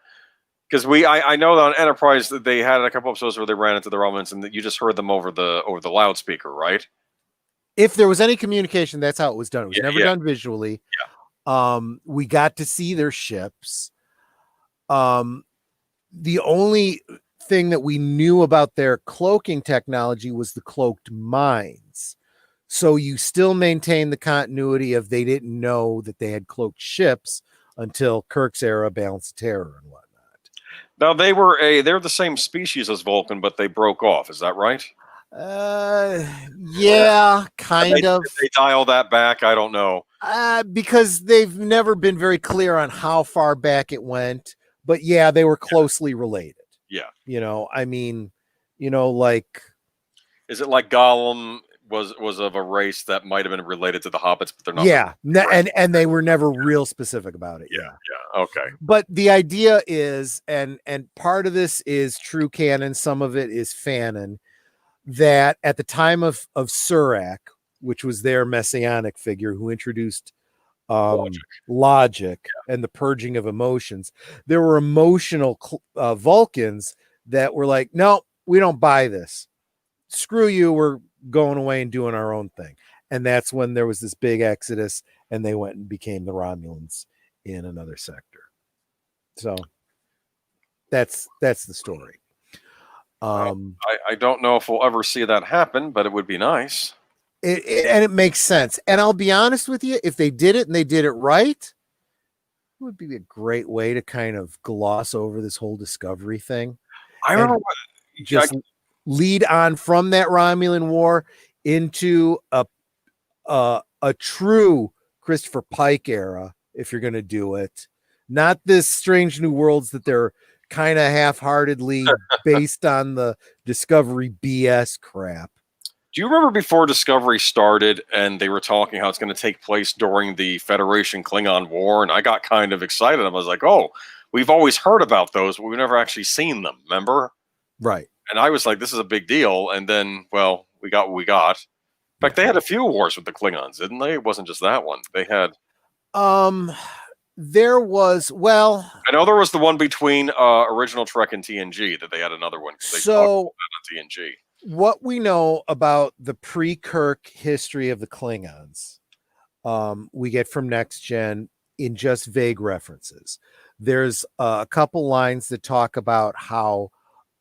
because I know that on Enterprise that they had a couple episodes where they ran into the Romulans and that you just heard them over the loudspeaker, right? If there was any communication, that's how it was done. It was never done visually. Yeah. We got to see their ships. The only thing that we knew about their cloaking technology was the cloaked mines. So you still maintain the continuity of they didn't know that they had cloaked ships until Kirk's era, Balance of Terror and whatnot. Now they're the same species as Vulcan, but they broke off. Is that right? Yeah, kind of. Did they dial that back? I don't know. Because they've never been very clear on how far back it went. But yeah, they were closely related. Yeah. I mean, like, is it like Gollum was of a race that might have been related to the hobbits, but they're not? Yeah, and they were never real specific about it. Yeah. Okay. But the idea is, and part of this is true canon, some of it is fanon, that at the time of Surak, which was their messianic figure who introduced logic and the purging of emotions, there were emotional Vulcans that were like, no, we don't buy this. Screw you. We're going away and doing our own thing. And that's when there was this big exodus and they went and became the Romulans in another sector. So that's the story. I don't know if we'll ever see that happen, but it would be nice. And it makes sense. And I'll be honest with you, if they did it and they did it right, it would be a great way to kind of gloss over this whole Discovery thing. I remember lead on from that Romulan War into a true Christopher Pike era, if you're going to do it. Not this Strange New Worlds that they're kind of half-heartedly based on the Discovery BS crap. Do you remember before Discovery started and they were talking how it's going to take place during the Federation Klingon War? And I got kind of excited. I was like, oh, we've always heard about those, but we've never actually seen them. Remember? Right. And I was like, this is a big deal. And then, well, we got what we got. In fact, they had a few wars with the Klingons, didn't they? It wasn't just that one. They had... there was, well... I know there was the one between original Trek and TNG, that they had another one. So, on TNG. What we know about the pre-Kirk history of the Klingons, we get from Next Gen in just vague references. There's a couple lines that talk about how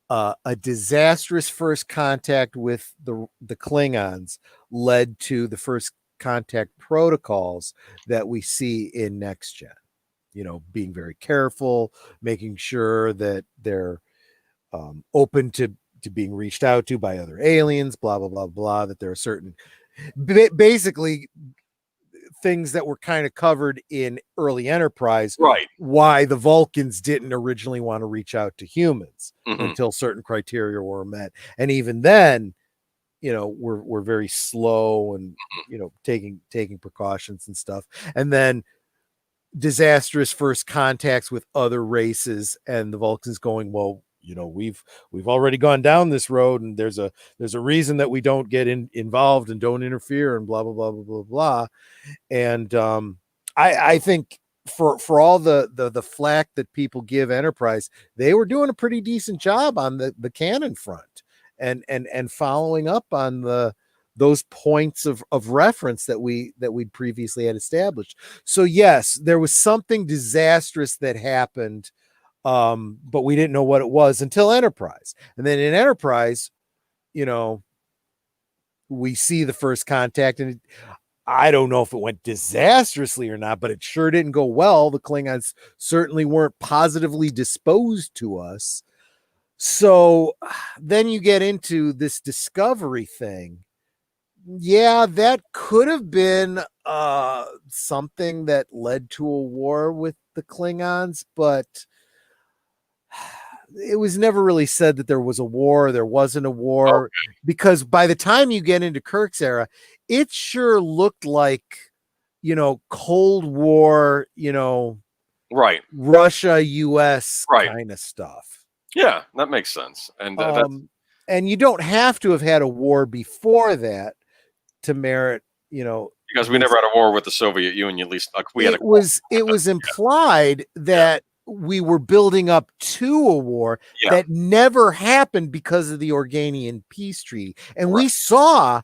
a disastrous first contact with the Klingons led to the first contact protocols that we see in Next Gen. Being very careful, making sure that they're open to being reached out to by other aliens, blah, blah, blah, blah, that there are certain basically things that were kind of covered in early Enterprise, right? Why the Vulcans didn't originally want to reach out to humans until certain criteria were met. And even then, we're very slow and, taking precautions and stuff. And then disastrous first contacts with other races and the Vulcans going, well, we've already gone down this road and there's a reason that we don't get involved and don't interfere and blah, blah, blah, blah, blah, blah. And I think for all the flack that people give Enterprise, they were doing a pretty decent job on the canon front and following up on those points of reference that we'd previously had established. So yes, there was something disastrous that happened, but we didn't know what it was until Enterprise. And then in Enterprise, we see the first contact, and I don't know if it went disastrously or not, but it sure didn't go well. The Klingons certainly weren't positively disposed to us. So then you get into this Discovery thing. Yeah, that could have been something that led to a war with the Klingons, but it was never really said that there was a war. There wasn't a war, because by the time you get into Kirk's era, it sure looked like, Cold War, right, Russia, US kind of stuff. Yeah, that makes sense. And you don't have to have had a war before that to merit, because we never had a war with the Soviet Union. At least it was implied that we were building up to a war that never happened because of the Organian peace treaty. And we saw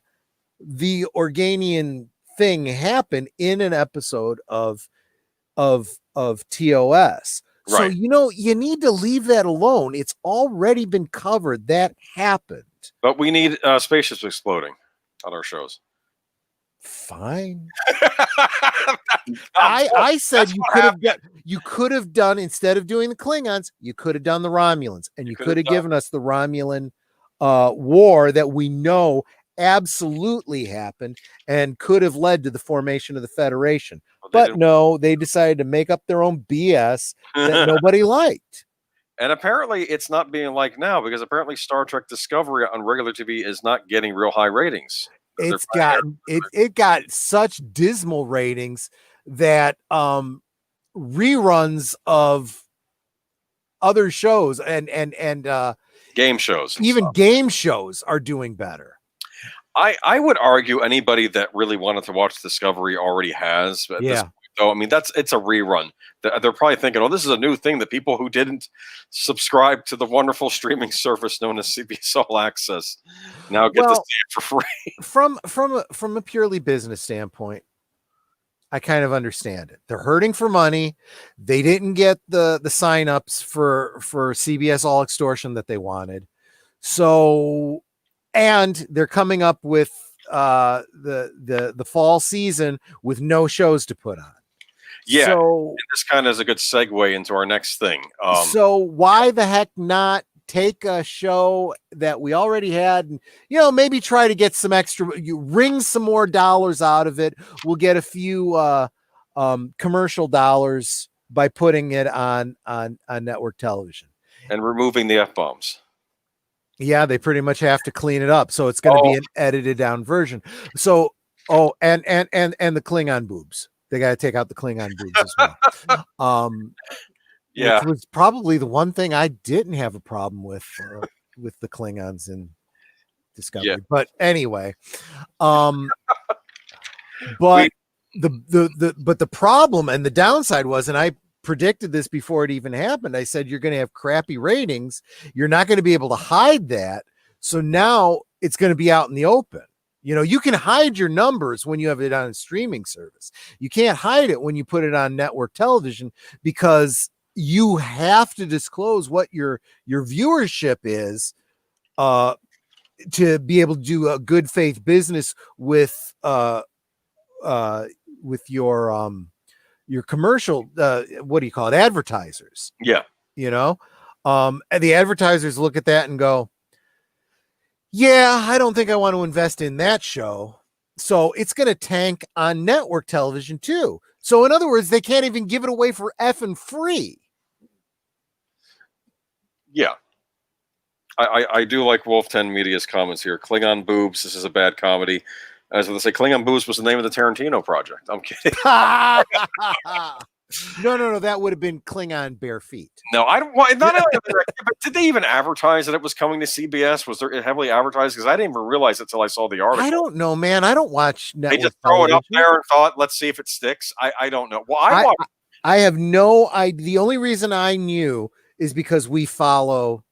the Organian thing happen in an episode of TOS. So, Right. you need to leave that alone. It's already been covered. That happened. But we need spaceships exploding on our shows. Fine. I'm I said That's what happened. you could have done, instead of doing the Klingons, you could have done the Romulans, and You you could could have have done. given us the Romulan war that we know absolutely happened and could have led to the formation of the Federation. Well, they But didn't. no, they decided to make up their own BS that nobody liked. And apparently, it's not being liked now because apparently Star Trek Discovery on regular TV is not getting real high ratings. They're It got such dismal ratings that reruns of other shows and game shows and even stuff. game shows are doing better. I would argue anybody that really wanted to watch Discovery already has at this Yeah. point, though. I mean, it's a rerun. They're probably thinking, "Oh, this is a new thing that people who didn't subscribe to the wonderful streaming service known as CBS All Access now get to see it for free." From a purely business standpoint, I kind of understand it. They're hurting for money. They didn't get the signups for CBS All Extortion that they wanted. So, and they're coming up with the fall season with no shows to put on. Yeah, so this kind of is a good segue into our next thing. So why the heck not take a show that we already had and maybe try to get some extra, you wring some more dollars out of it. We'll get a few commercial dollars by putting it on network television and removing the F-bombs. Yeah, they pretty much have to clean it up, so it's going to be an edited down version. So and the Klingon boobs, they got to take out the Klingon boobs as well. Yeah, which was probably the one thing I didn't have a problem with the Klingons in Discovery. Yeah. But anyway, but the problem and the downside was, and I predicted this before it even happened, I said you're going to have crappy ratings. You're not going to be able to hide that. So now it's going to be out in the open. You can hide your numbers when you have it on a streaming service. You can't hide it when you put it on network television because you have to disclose what your viewership is to be able to do a good faith business with your commercial what do you call it, advertisers. Yeah. And the advertisers look at that and go, yeah, I don't think I want to invest in that show. So it's going to tank on network television too. So in other words, they can't even give it away for effing free. Yeah. I do like Wolf 10 Media's comments here. Klingon boobs, this is a bad comedy. As they say, Klingon boobs was the name of the Tarantino project. I'm kidding. No, that would have been Klingon bare feet. No, I don't want. Not only that, but did they even advertise that it was coming to CBS? Was there heavily advertised? Because I didn't even realize it until I saw the article. I don't know, man. I don't watch network. They just throw it up there and thought, let's see if it sticks. I don't know. Well, I have no idea. The only reason I knew is because we follow,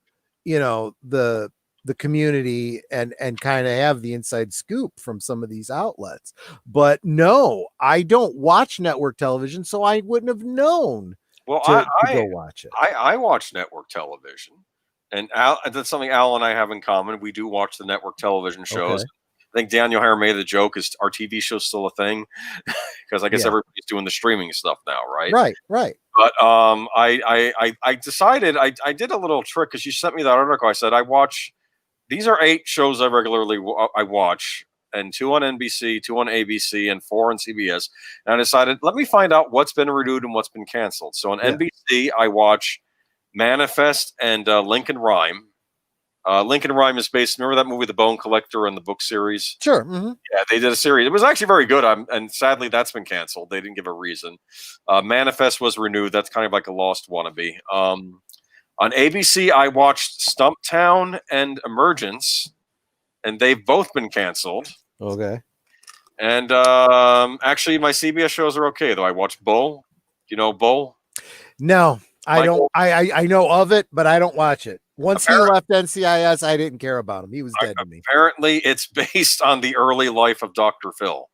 the community and kind of have the inside scoop from some of these outlets. But no, I don't watch network television, so I wouldn't have known to go watch it. I watch network television, and that's something Al and I have in common. We do watch the network television shows. Okay. I think Daniel Hare made the joke, is our TV show still a thing? Because I guess everybody's doing the streaming stuff now, right? Right. But I decided I did a little trick because you sent me that article. I said these are 8 shows I regularly watch, and 2 on NBC, 2 on ABC, and 4 on CBS. And I decided, let me find out what's been renewed and what's been canceled. So on NBC, I watch Manifest and Lincoln Rhyme. Lincoln Rhyme is based, remember that movie, The Bone Collector, and the book series? Sure. Mm-hmm. Yeah, they did a series. It was actually very good, and sadly that's been canceled. They didn't give a reason. Manifest was renewed. That's kind of like a lost wannabe. On ABC, I watched Stumptown and Emergence, and they've both been canceled. Okay. And actually, my CBS shows are okay, though. I watched Bull. You know Bull? No, I don't. I know of it, but I don't watch it. Once he left NCIS, I didn't care about him. He was dead to me. Apparently, it's based on the early life of Dr. Phil,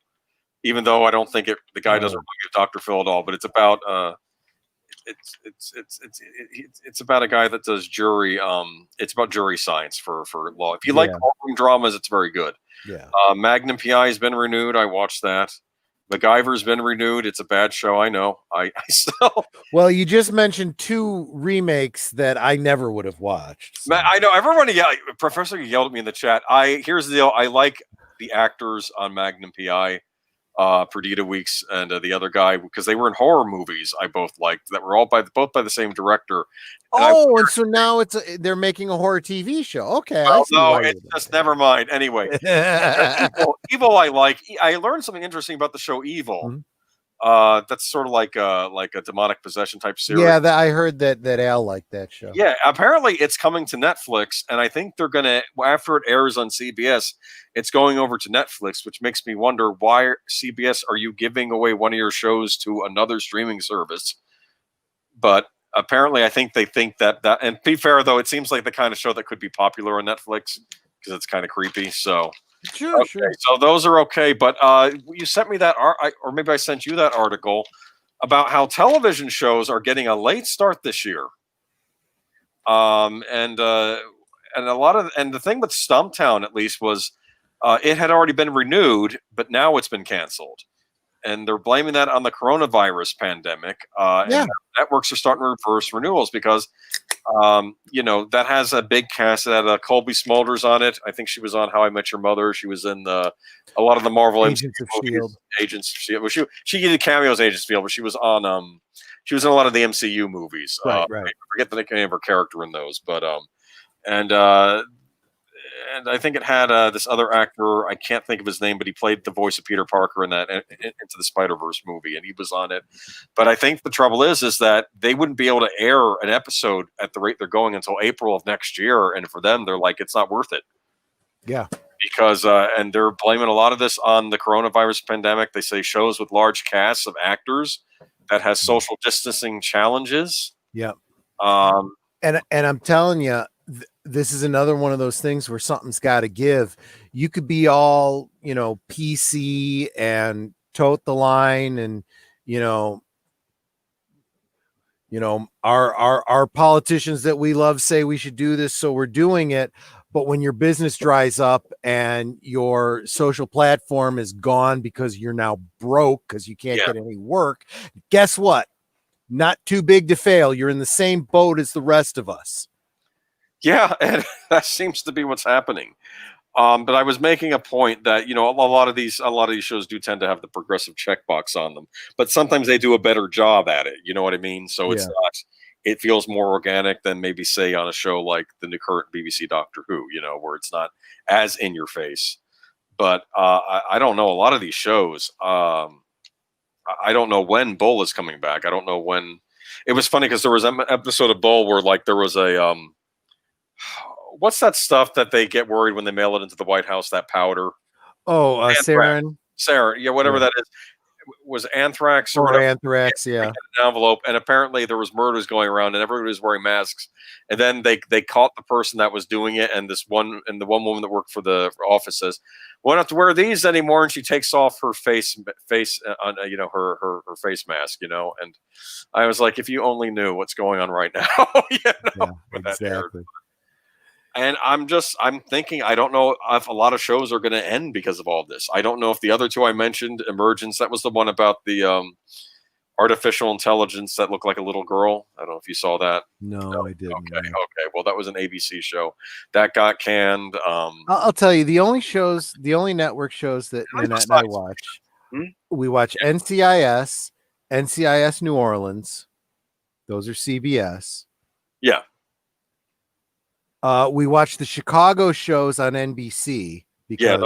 even though I don't think the guy doesn't really get Dr. Phil at all. But it's about it's about a guy that does jury. It's about jury science for law. If you like Yeah. courtroom dramas, it's very good. Yeah. Magnum PI has been renewed. I watched that. MacGyver's been renewed. It's a bad show. I know. I still. Well, you just mentioned two remakes that I never would have watched. So. I know everybody. Yeah, Professor yelled at me in the chat. Here's the deal. I like the actors on Magnum PI. Perdita Weeks and the other guy, because they were in horror movies I both liked that were all both by the same director. And so now they're making a horror TV show. Okay, well, I see. no, it's just never mind. Anyway, Evil. I like. I learned something interesting about the show Evil. Mm-hmm. That's sort of like a demonic possession type series. Yeah, I heard that Al liked that show. Yeah, apparently it's coming to Netflix, and I think they're gonna, after it airs on CBS, it's going over to Netflix, which makes me wonder, why CBS are you giving away one of your shows to another streaming service? But apparently, I think they think that, and to be fair though, it seems like the kind of show that could be popular on Netflix because it's kind of creepy. So sure, okay, sure. so those are okay. But you sent me that or maybe I sent you that article about how television shows are getting a late start this year. And a lot of, and the thing with Stumptown at least was it had already been renewed, but now it's been canceled, and they're blaming that on the coronavirus pandemic. And networks are starting to reverse renewals because that has a big cast that had Colby Smulders on it. I think she was on How I Met Your Mother. She was in a lot of the Marvel Agents of Shield. Agents of Shield. Well, she did cameos in Agents of Shield, but she was on she was in a lot of the MCU movies. Right. I forget the name of her character in those, but and I think it had this other actor. I can't think of his name, but he played the voice of Peter Parker in that Into the Spider-Verse movie, and he was on it. But I think the trouble is that they wouldn't be able to air an episode at the rate they're going until April of next year, and for them, they're like, it's not worth it. Yeah. Because and they're blaming a lot of this on the coronavirus pandemic. They say shows with large casts of actors that has social distancing challenges. Yeah. And I'm telling you, this is another one of those things where something's got to give. You could be all, PC and tote the line, and our politicians that we love say we should do this, so we're doing it. But when your business dries up and your social platform is gone because you're now broke because you can't get any work, guess what? Not too big to fail. You're in the same boat as the rest of us. Yeah, and that seems to be what's happening. But I was making a point that a lot of these shows do tend to have the progressive checkbox on them, but sometimes they do a better job at it. You know what I mean? So it's not. It feels more organic than maybe say on a show like the new current BBC Doctor Who. Where it's not as in your face. But I don't know. A lot of these shows. I don't know when Bull is coming back. I don't know when. It was funny because there was an episode of Bull where there was a what's that stuff that they get worried when they mail it into the White House? That powder. Oh, sarin. Yeah, whatever that is. Was anthrax or whatever. Anthrax, yeah. An envelope, and apparently there was murders going around, and everybody was wearing masks. And then they caught the person that was doing it, and the one woman that worked for the office says, "We don't have to wear these anymore." And she takes off her face on her face mask, And I was like, if you only knew what's going on right now, exactly. And I'm thinking, I don't know if a lot of shows are going to end because of all this. I don't know if the other two I mentioned, Emergence, that was the one about the artificial intelligence that looked like a little girl. I don't know if you saw that. No, I didn't. Okay. Well, that was an ABC show that got canned. I'll tell you, the only network shows that Nanette and I watch, we watch NCIS, NCIS New Orleans. Those are CBS. Yeah. We watch the Chicago shows on NBC because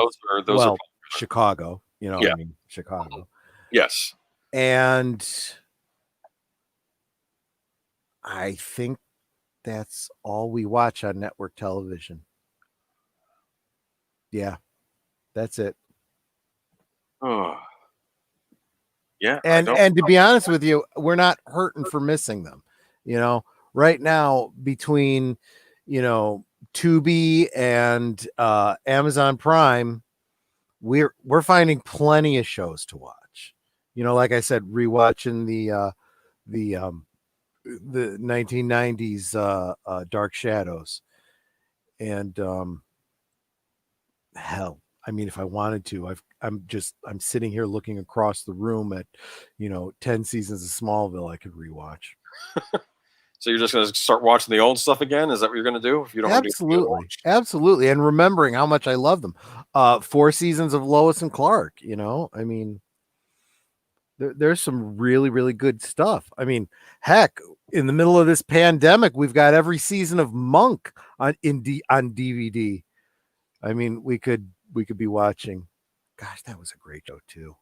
those are Chicago, I mean Chicago. Yes. And I think that's all we watch on network television. Yeah. That's it. Oh. Yeah. And to be honest with you, we're not hurting for missing them. Right now between Tubi and Amazon Prime, we're finding plenty of shows to watch. Like I said, rewatching the the 1990s Dark Shadows. And hell, I mean, if I wanted to, I'm sitting here looking across the room at 10 seasons of Smallville I could rewatch. So you're just going to start watching the old stuff again? Is that what you're going to do if you don't want to do Absolutely, and remembering how much I love them. 4 seasons of Lois and Clark. I mean, there's some really, really good stuff. I mean, heck, in the middle of this pandemic, we've got every season of Monk on DVD. I mean, we could be watching. Gosh, that was a great show too.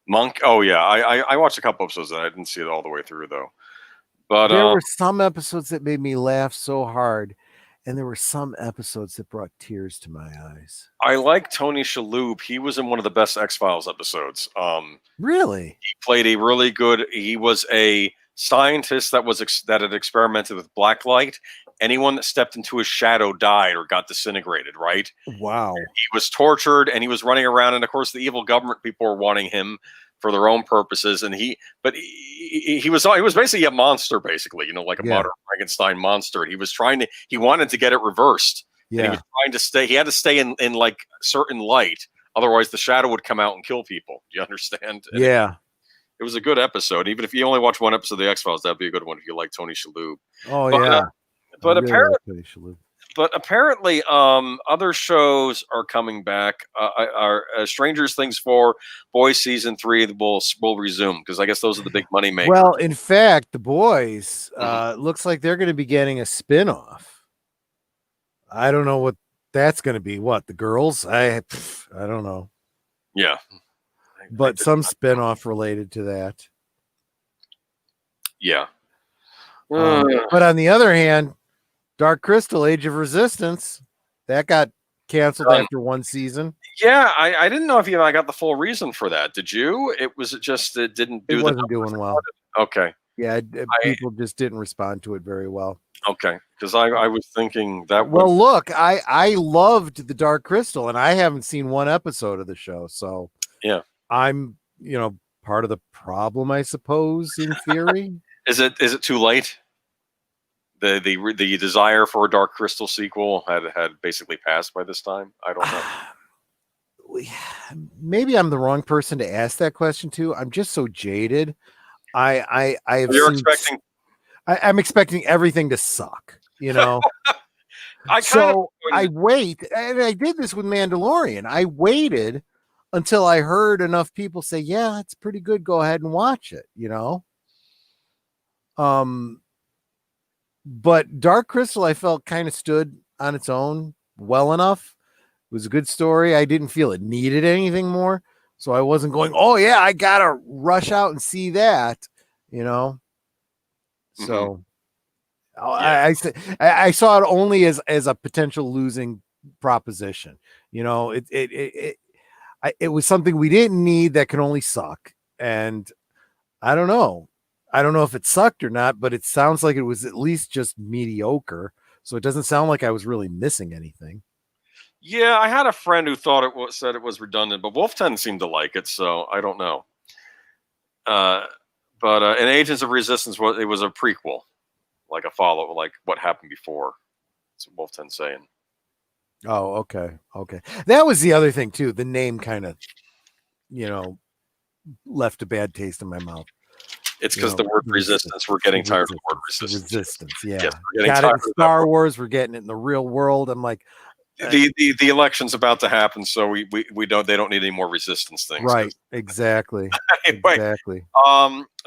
Monk? Oh yeah, I watched a couple episodes. I didn't see it all the way through though. But there were some episodes that made me laugh so hard, and there were some episodes that brought tears to my eyes. I like Tony Shalhoub. He was in one of the best X-Files episodes. Really? He played a really good. He was a scientist that had experimented with black light. Anyone that stepped into his shadow died or got disintegrated. Right? Wow. He was tortured and he was running around, and of course, the evil government people were wanting him for their own purposes. And he was basically a monster, basically, like a modern Frankenstein monster. And he wanted to get it reversed. Yeah. And he was trying to stay. He had to stay in like certain light, otherwise the shadow would come out and kill people. Do you understand? And yeah. It was a good episode. Even if you only watch one episode of the X-Files, that'd be a good one if you like Tony Shalhoub. Oh, yeah. But apparently, other shows are coming back. Stranger Things 4, Boys season 3 will resume, because I guess those are the big money makers. Well, in fact, The Boys looks like they're going to be getting a spinoff. I don't know what that's going to be. What, the girls? I don't know. Yeah. But some spinoff related to that. Yeah. But on the other hand, Dark Crystal, Age of Resistance, that got canceled after one season. Yeah, I didn't know if I got the full reason for that. Did you? It didn't do. It wasn't doing well. Okay. Yeah, people just didn't respond to it very well. Okay, because I was thinking that. Well, look, I loved the Dark Crystal, and I haven't seen one episode of the show, so yeah, I'm part of the problem, I suppose, in theory. Is it too late? The desire for a Dark Crystal sequel had basically passed by this time. I don't know. Maybe I'm the wrong person to ask that question to. I'm just so jaded. I'm expecting everything to suck, I wait, and I did this with Mandalorian. I waited until I heard enough people say, "Yeah, it's pretty good. Go ahead and watch it." But Dark Crystal, I felt kind of stood on its own well enough. It was a good story. I didn't feel it needed anything more, so I wasn't going, "Oh yeah, I gotta rush out and see that," So I saw it only as a potential losing proposition. It was something we didn't need that can only suck, and I don't know if it sucked or not, but it sounds like it was at least just mediocre. So it doesn't sound like I was really missing anything. Yeah, I had a friend who said it was redundant, but Wolf 10 seemed to like it, so I don't know. But in Agents of Resistance, it was a prequel, like a follow, like what happened before. That's what Wolf 10 saying. Oh, okay. That was the other thing too. The name kind of, left a bad taste in my mouth. It's because the word resistance. We're getting tired of the word resistance. Resistance, yeah. Yes, got it in Star Wars. We're getting it in the real world. I'm like, the election's about to happen, so we don't. They don't need any more resistance things. Right. Exactly. Anyway, exactly.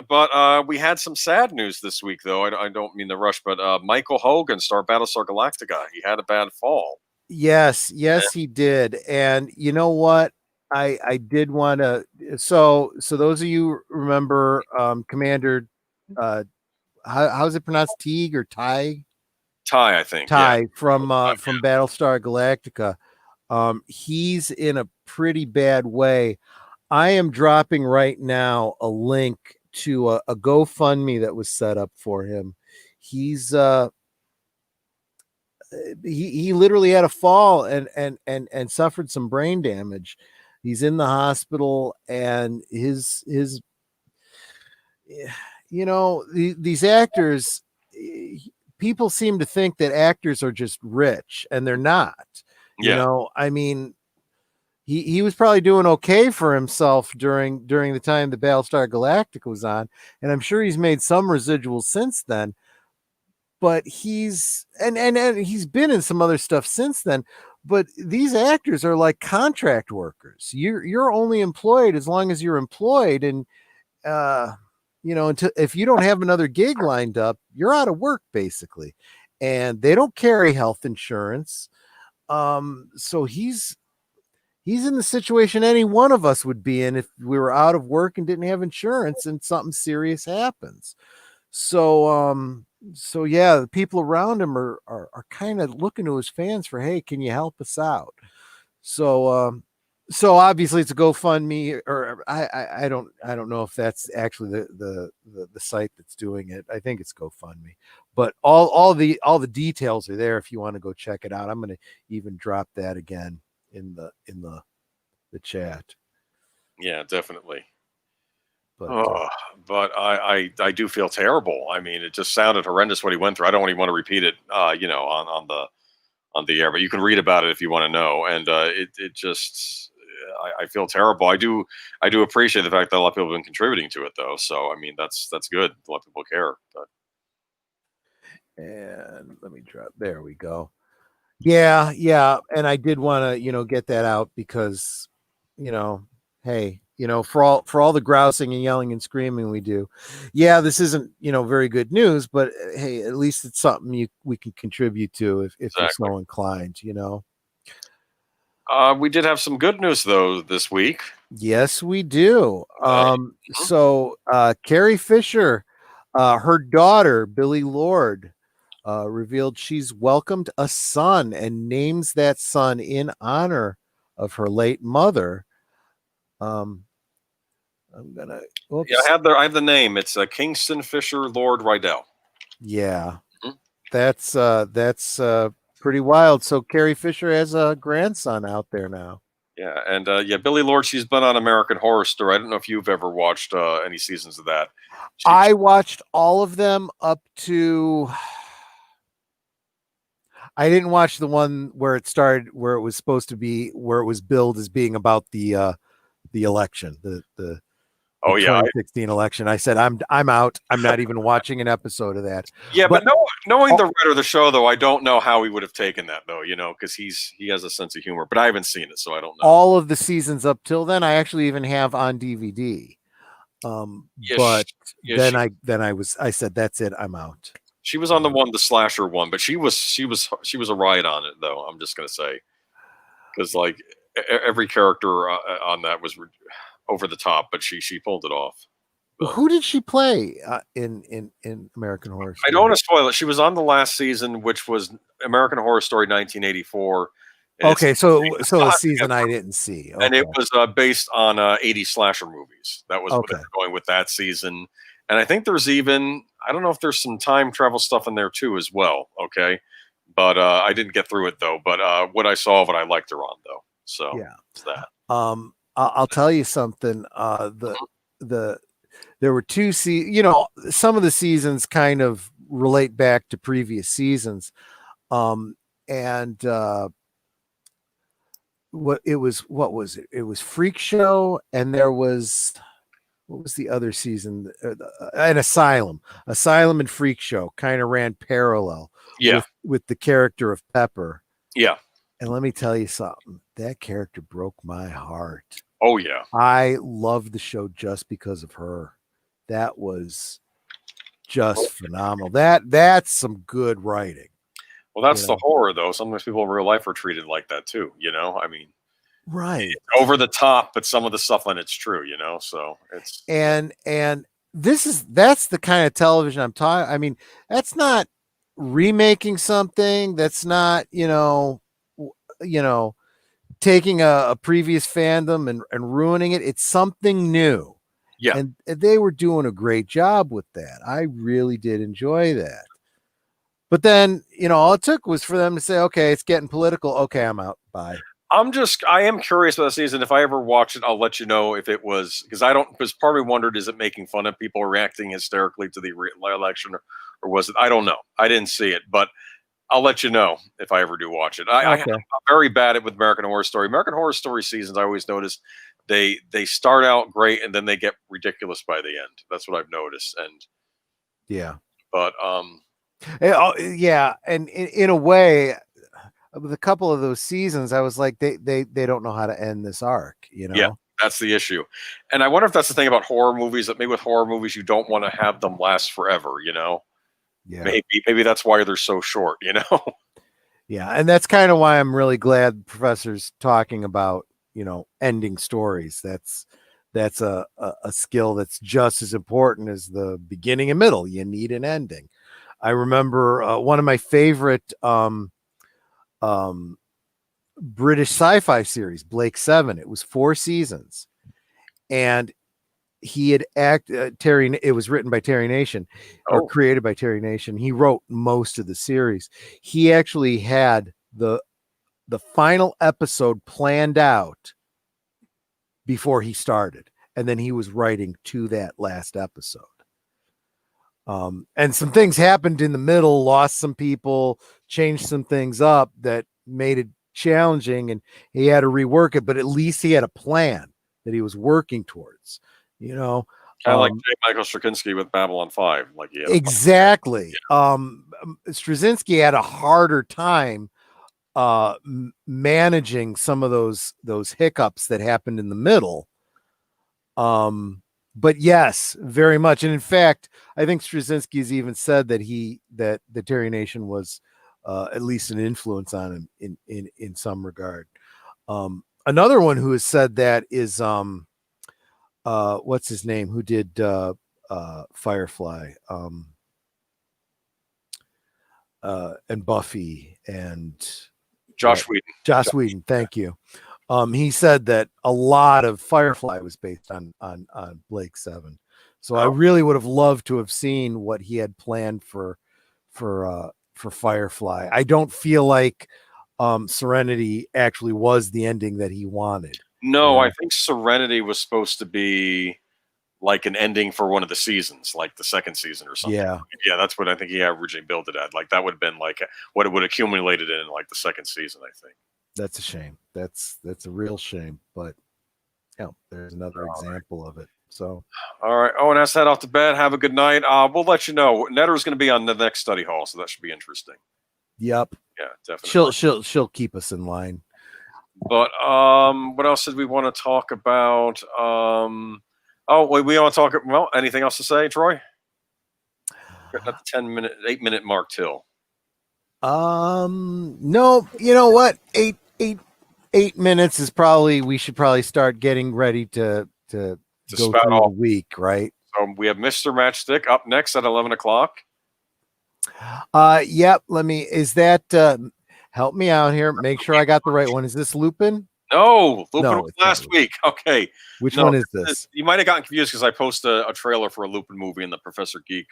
But we had some sad news this week, though. I don't mean to rush, but Michael Hogan, star Battlestar Galactica, he had a bad fall. Yes, he did. And you know what? I did want to. So those of you remember Commander, how's it pronounced? Teague or Ty? Ty, I think. Ty from Battlestar Galactica. He's in a pretty bad way. I am dropping right now a link to a GoFundMe that was set up for him. He's he literally had a fall and suffered some brain damage. He's in the hospital, and his these actors, people seem to think that actors are just rich, and they're not. Yeah. I mean, he was probably doing okay for himself during the time the Battlestar Galactica was on, and I'm sure he's made some residuals since then. But and he's been in some other stuff since then. But these actors are like contract workers. You're only employed as long as you're employed, and uh, until if you don't have another gig lined up, you're out of work basically, and they don't carry health insurance. So he's in the situation any one of us would be in if we were out of work and didn't have insurance and something serious happens. So yeah, the people around him are kind of looking to his fans for, hey, can you help us out? So obviously it's a GoFundMe, or I don't know if that's actually the site that's doing it. I think it's GoFundMe, but all the details are there if you want to go check it out. I'm going to even drop that again in the chat. Yeah, definitely. But But I do feel terrible. I mean, it just sounded horrendous what he went through. I don't even want to repeat it, on the air, but you can read about it if you want to know. And it just, I feel terrible. I do appreciate the fact that a lot of people have been contributing to it, though. So I mean, that's good. A lot of people care. But and let me drop. There we go. Yeah, and I did want to get that out because hey, for all the grousing and yelling and screaming we do, yeah, this isn't very good news, but hey, at least it's something we can contribute to if you're exactly. so inclined. We did have some good news though this week. Yes, we do. Mhm. So Carrie Fisher, her daughter Billy Lord, revealed she's welcomed a son and names that son in honor of her late mother. I'm gonna. Yeah, Oops. I have the name. It's Kingston Fisher Lord Rydell. Yeah, Mhm. that's pretty wild. So Carrie Fisher has a grandson out there now. Yeah, and yeah, Billy Lord. She's been on American Horror Story. I don't know if you've ever watched any seasons of that. I watched all of them up to. I didn't watch the one where it started, where it was supposed to be, where it was billed as being about the election, the Oh yeah, 2016 election. I said I'm out. I'm not even watching an episode of that. yeah, but But knowing the writer of the show, though, I don't know how he would have taken that, though. Because he has a sense of humor. But I haven't seen it, so I don't know. all of the seasons up till then, I actually even have on DVD. Yeah, But yeah, I said that's it. I'm out. she was on the slasher one, but she was a riot on it, though. I'm just gonna say, because like every character on that was over the top, but she pulled it off. But Who did she play in American Horror I don't Story? want to spoil it. She was on the last season, which was American Horror Story 1984, and Okay, so it's a not, season I didn't see. and Okay, it was based on 80 slasher movies. That was what they okay, were going with that season. And I think there's even, I don't know if there's some time travel stuff in there too as well. Okay, but I didn't get through it though. But what I saw of it, I liked her on though. So yeah. it's that. I'll tell you something. The There were some of the seasons kind of relate back to previous seasons. And what was it? It was Freak Show, and there was what was the other season? An Asylum and Freak Show kind of ran parallel Yeah, with the character of Pepper. yeah. And let me tell you something. That character broke my heart. Oh yeah. I loved the show just because of her. That was just phenomenal. That's some good writing. Well, that's the horror though. Sometimes people in real life are treated like that too. I mean, Right. it's over the top, but some of the stuff on it's true. So it's And that's the kind of television I'm talking. I mean, that's not remaking something. That's not, you know, taking a previous fandom and ruining it. It's something new. yeah. And they were doing a great job with that. I really did enjoy that. But then, all it took was for them to say, okay, it's getting political. Okay, I'm out. Bye. I am curious about the season. If I ever watch it, I'll let you know if it was, because I don't, because part of me wondered, is it making fun of people reacting hysterically to the election, or was it? I don't know. I didn't see it, but I'll let you know if I ever do watch it. I'm Okay. very bad at with American Horror Story. American Horror Story seasons, I always notice they start out great and then they get ridiculous by the end. That's what I've noticed. And Yeah. but Yeah, and in a way, with a couple of those seasons, I was like, they don't know how to end this arc, you yeah, know? that's the issue. And I wonder if that's the thing about horror movies, that maybe with horror movies you don't want to have them last forever. Yeah. Maybe that's why they're so short. Yeah, and that's kind of why I'm really glad Professor's talking about, ending stories. That's a skill that's just as important as the beginning and middle. You need an ending. I remember one of my favorite um, British sci-fi series, Blake Seven. It was 4 seasons, and he had Terry. It was written by Terry Nation, or Oh, created by Terry Nation. He wrote most of the series. He actually had the final episode planned out before he started, and then he was writing to that last episode. And some things happened in the middle, lost some people, changed some things up that made it challenging, and he had to rework it, but at least he had a plan that he was working towards, you know. kind of like J. Michael Straczynski with Babylon 5. Like he had a plan. Exactly. Straczynski had a harder time managing some of those hiccups that happened in the middle. But yes, very much. And in fact, I think Straczynski has even said that the Terry Nation was at least an influence on him in some regard. Another one who has said that is what's his name, who did Firefly, and Buffy, and Josh Whedon. Joss Whedon. Thank you. He said that a lot of Firefly was based on Blake Seven. So I Oh, really would have loved to have seen what he had planned for Firefly. I don't feel like Serenity actually was the ending that he wanted. no, I think Serenity was supposed to be like an ending for one of the seasons, like the second season or something. Yeah, Yeah, that's what I think he originally built it at. Like that would have been like what it would accumulated in like the second season, I think. that's a shame. That's a real shame. But there's another example of it. So All right. Oh, and that's head off to bed. Have a good night. We'll let you know. Netter's going to be on the next study hall, so that should be interesting. yep, Yeah, definitely. she'll keep us in line. But what else did we want to talk about? Oh, we want to talk. Well, anything else to say, Troy? Getting at the 10-minute, 8-minute mark till. No, you know what? 8 minutes is probably, we should probably start getting ready to To go spout through off. the week, right? So we have Mr. Matchstick up next at 11 o'clock. Yep. Is that help me out here? Make sure I got the right one. Is this Lupin? No, Lupin No, was it's not last Lupin. week. Okay. Which No, one is this? you might have gotten confused because I posted a trailer for a Lupin movie in the Professor Geek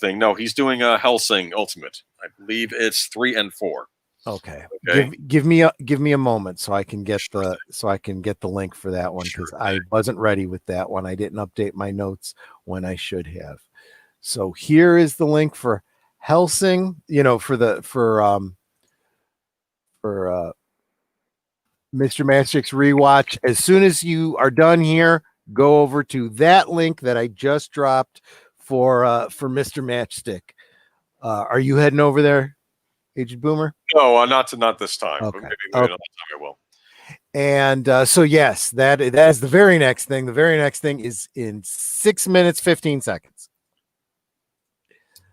thing. No, he's doing a Hellsing Ultimate. I believe it's 3 and 4. Okay. Okay. Give me a moment so I can get the link for that one, because I wasn't ready with that one. I didn't update my notes when I should have. So here is the link for Hellsing, for Mr. Magick's rewatch. As soon as you are done here, go over to that link that I just dropped for Mr. Matchstick. Are you heading over there, Aged Boomer? No, not this time. Okay. But maybe another time I will. And so yes, that is the very next thing. The very next thing is in 6 minutes 15 seconds.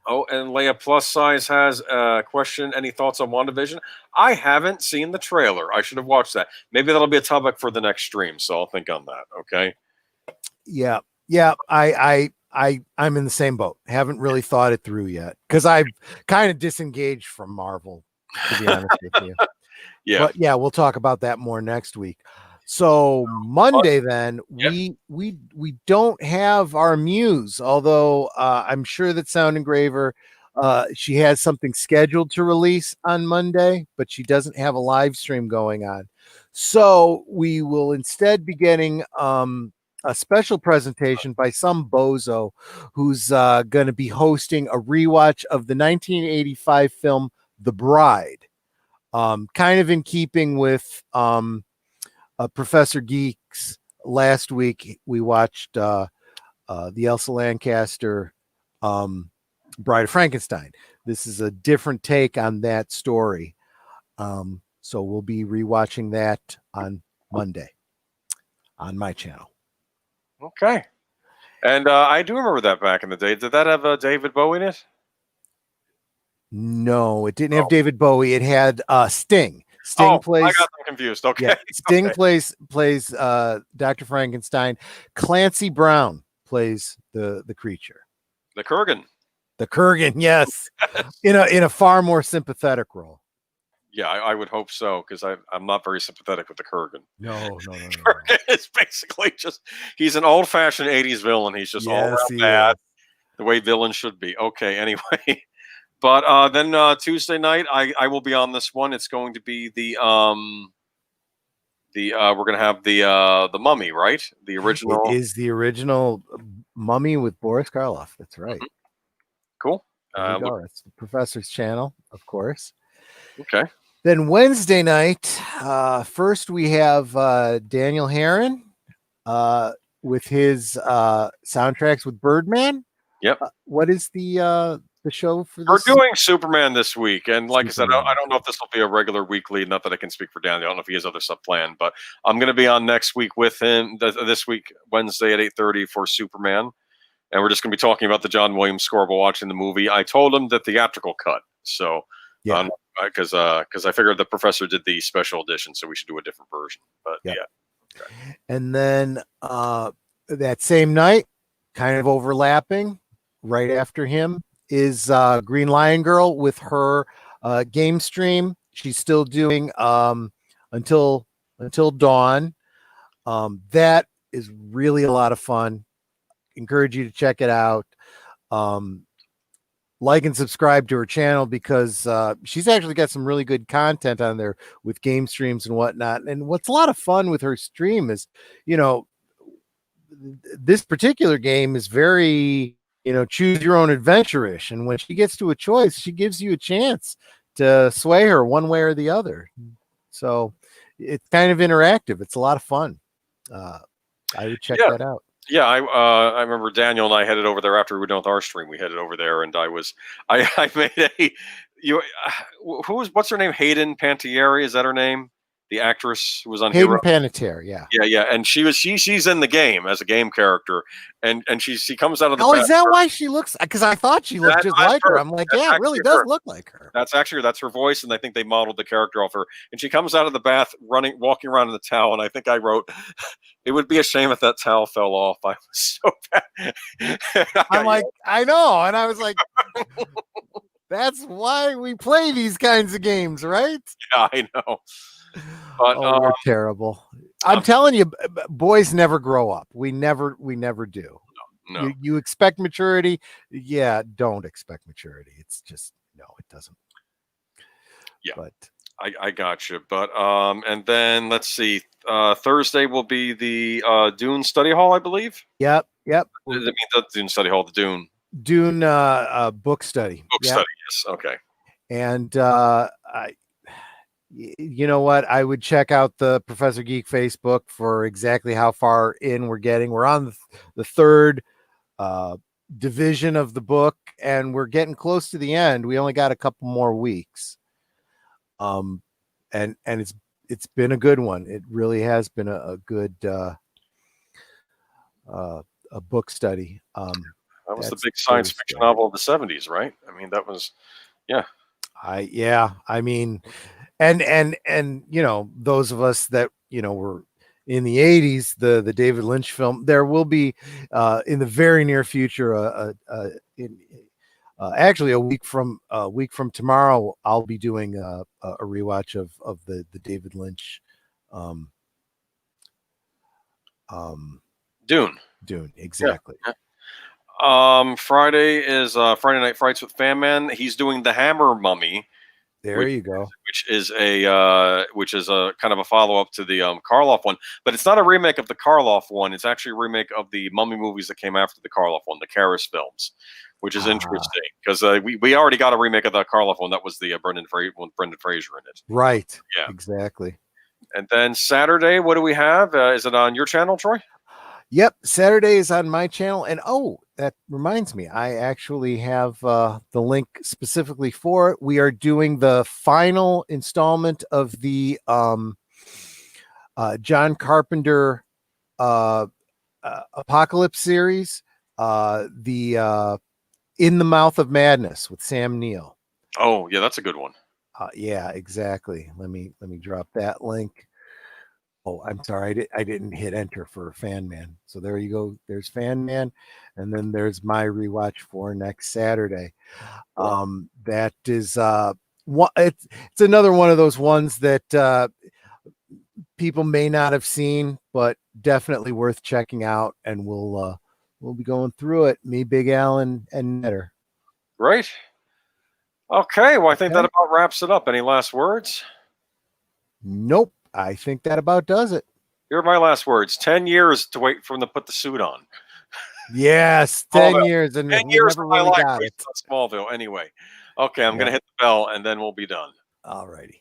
Oh, and Leia Plus Size has a question. Any thoughts on WandaVision? I haven't seen the trailer. I should have watched that. Maybe that'll be a topic for the next stream. So I'll think on that. Okay. Yeah. I'm in the same boat. Haven't really thought it through yet, because I've kind of disengaged from Marvel, to be honest with you. Yeah. But yeah, we'll talk about that more next week. So Monday, then we don't have our muse, although I'm sure that Sound Engraver She has something scheduled to release on Monday, but she doesn't have a live stream going on. So we will instead be getting a special presentation by some bozo who's going to be hosting a rewatch of the 1985 film The Bride. Kind of in keeping with Professor Geeks. Last week we watched the Elsa Lancaster Bride of Frankenstein. This is a different take on that story. So we'll be rewatching that on Monday on my channel. Okay. And I do remember that back in the day. Did that have David Bowie in it? No, it didn't have David Bowie. It had Sting. Sting plays. I got them confused. Okay. Yeah, Sting okay. plays Dr. Frankenstein. Clancy Brown plays the creature. The Kurgan. The Kurgan, yes. in a far more sympathetic role. Yeah, I would hope so, because I'm not very sympathetic with the Kurgan. No. Kurgan is basically he's an old-fashioned 80s villain. He's just all around bad, the way villains should be. Okay, anyway. But then Tuesday night, I will be on this one. It's going to be we're going to have the Mummy, right? The original. It is the original Mummy with Boris Karloff. That's right. Cool. It's the Professor's channel, of course. Okay. Then Wednesday night, first we have Daniel Herron with his soundtracks with Birdman. Yep. What is the show for this? We're doing Superman this week, and like I said, I don't know if this will be a regular weekly. Not that I can speak for Daniel. I don't know if he has other stuff planned, but I'm going to be on next week with him. This week, Wednesday at 8:30 for Superman, and we're just going to be talking about the John Williams score while watching the movie. I told him the theatrical cut, so yeah, because I figured the Professor did the special edition, so we should do a different version. But yeah. Okay. And then that same night, kind of overlapping, right after him is Green Lion Girl with her game stream. She's still doing until dawn. That is really a lot of fun. Encourage you to check it out. Like and subscribe to her channel, because she's actually got some really good content on there with game streams and whatnot. And what's a lot of fun with her stream is, this particular game is very, choose your own adventure-ish. And when she gets to a choice, she gives you a chance to sway her one way or the other. So it's kind of interactive. It's a lot of fun. I would check that out. Yeah, I remember Daniel and I headed over there after we were done with our stream. We headed over there, and I made what's her name? Hayden Panettiere, is that her name? The actress who was on Hayden Hero. Panettiere, yeah. Yeah, and she's in the game as a game character, and she comes out of the. Oh, is that why she looks? Because I thought she looked just like her. I'm like, yeah, it really does look like her. That's her voice, and I think they modeled the character off her. And she comes out of the bath, walking around in the towel, and I think I wrote, "It would be a shame if that towel fell off." I was so bad. I'm like, I know, and I was like, that's why we play these kinds of games, right? Yeah, I know. But we're terrible. I'm telling you, boys never grow up. We never do. No. You expect maturity. Yeah, don't expect maturity. It's just, no, it doesn't. Yeah, but I got you. But and then let's see. Thursday will be the Dune study hall, I believe. Yep. I mean, the Dune study hall, the Dune book study. Study. Yes. Okay. And you know what? I would check out the Professor Geek Facebook for exactly how far in we're getting. We're on the third division of the book, and we're getting close to the end. We only got a couple more weeks. And it's been a good one. It really has been a good a book study. That was the big science fiction novel of the 70s, right? I mean, that was, yeah. I mean, and those of us that were in the 80s, the David Lynch film, there will be in the very near future actually a week from tomorrow, I'll be doing a rewatch of the David Lynch Dune, exactly. Friday is Friday Night Frights with Fan Man. He's doing the Hammer Mummy. There you go. Which is a kind of a follow up to the Karloff one, but it's not a remake of the Karloff one. It's actually a remake of the Mummy movies that came after the Karloff one, the Karras films, which is interesting because we already got a remake of the Karloff one. That was the Brendan Fraser in it. Right. Yeah. Exactly. And then Saturday, what do we have? Is it on your channel, Troy? Yep, Saturday is on my channel. And that reminds me, I actually have the link specifically for it. We are doing the final installment of the John Carpenter Apocalypse series, the In the Mouth of Madness with Sam Neill. Oh, yeah, that's a good one. Yeah, exactly. Let me drop that link. Oh, I'm sorry. I didn't hit enter for Fan Man. So there you go. There's Fan Man. And then there's my rewatch for next Saturday. That is it's another one of those ones that people may not have seen, but definitely worth checking out. And we'll be going through it. Me, Big Alan, and Netter. Right. Okay. Well, I think that about wraps it up. Any last words? Nope. I think that about does it. Here are my last words. 10 years to wait for them to put the suit on. Yes, 10 years. And 10 years of my life. Smallville. Anyway. Okay, I'm going to hit the bell and then we'll be done. All righty.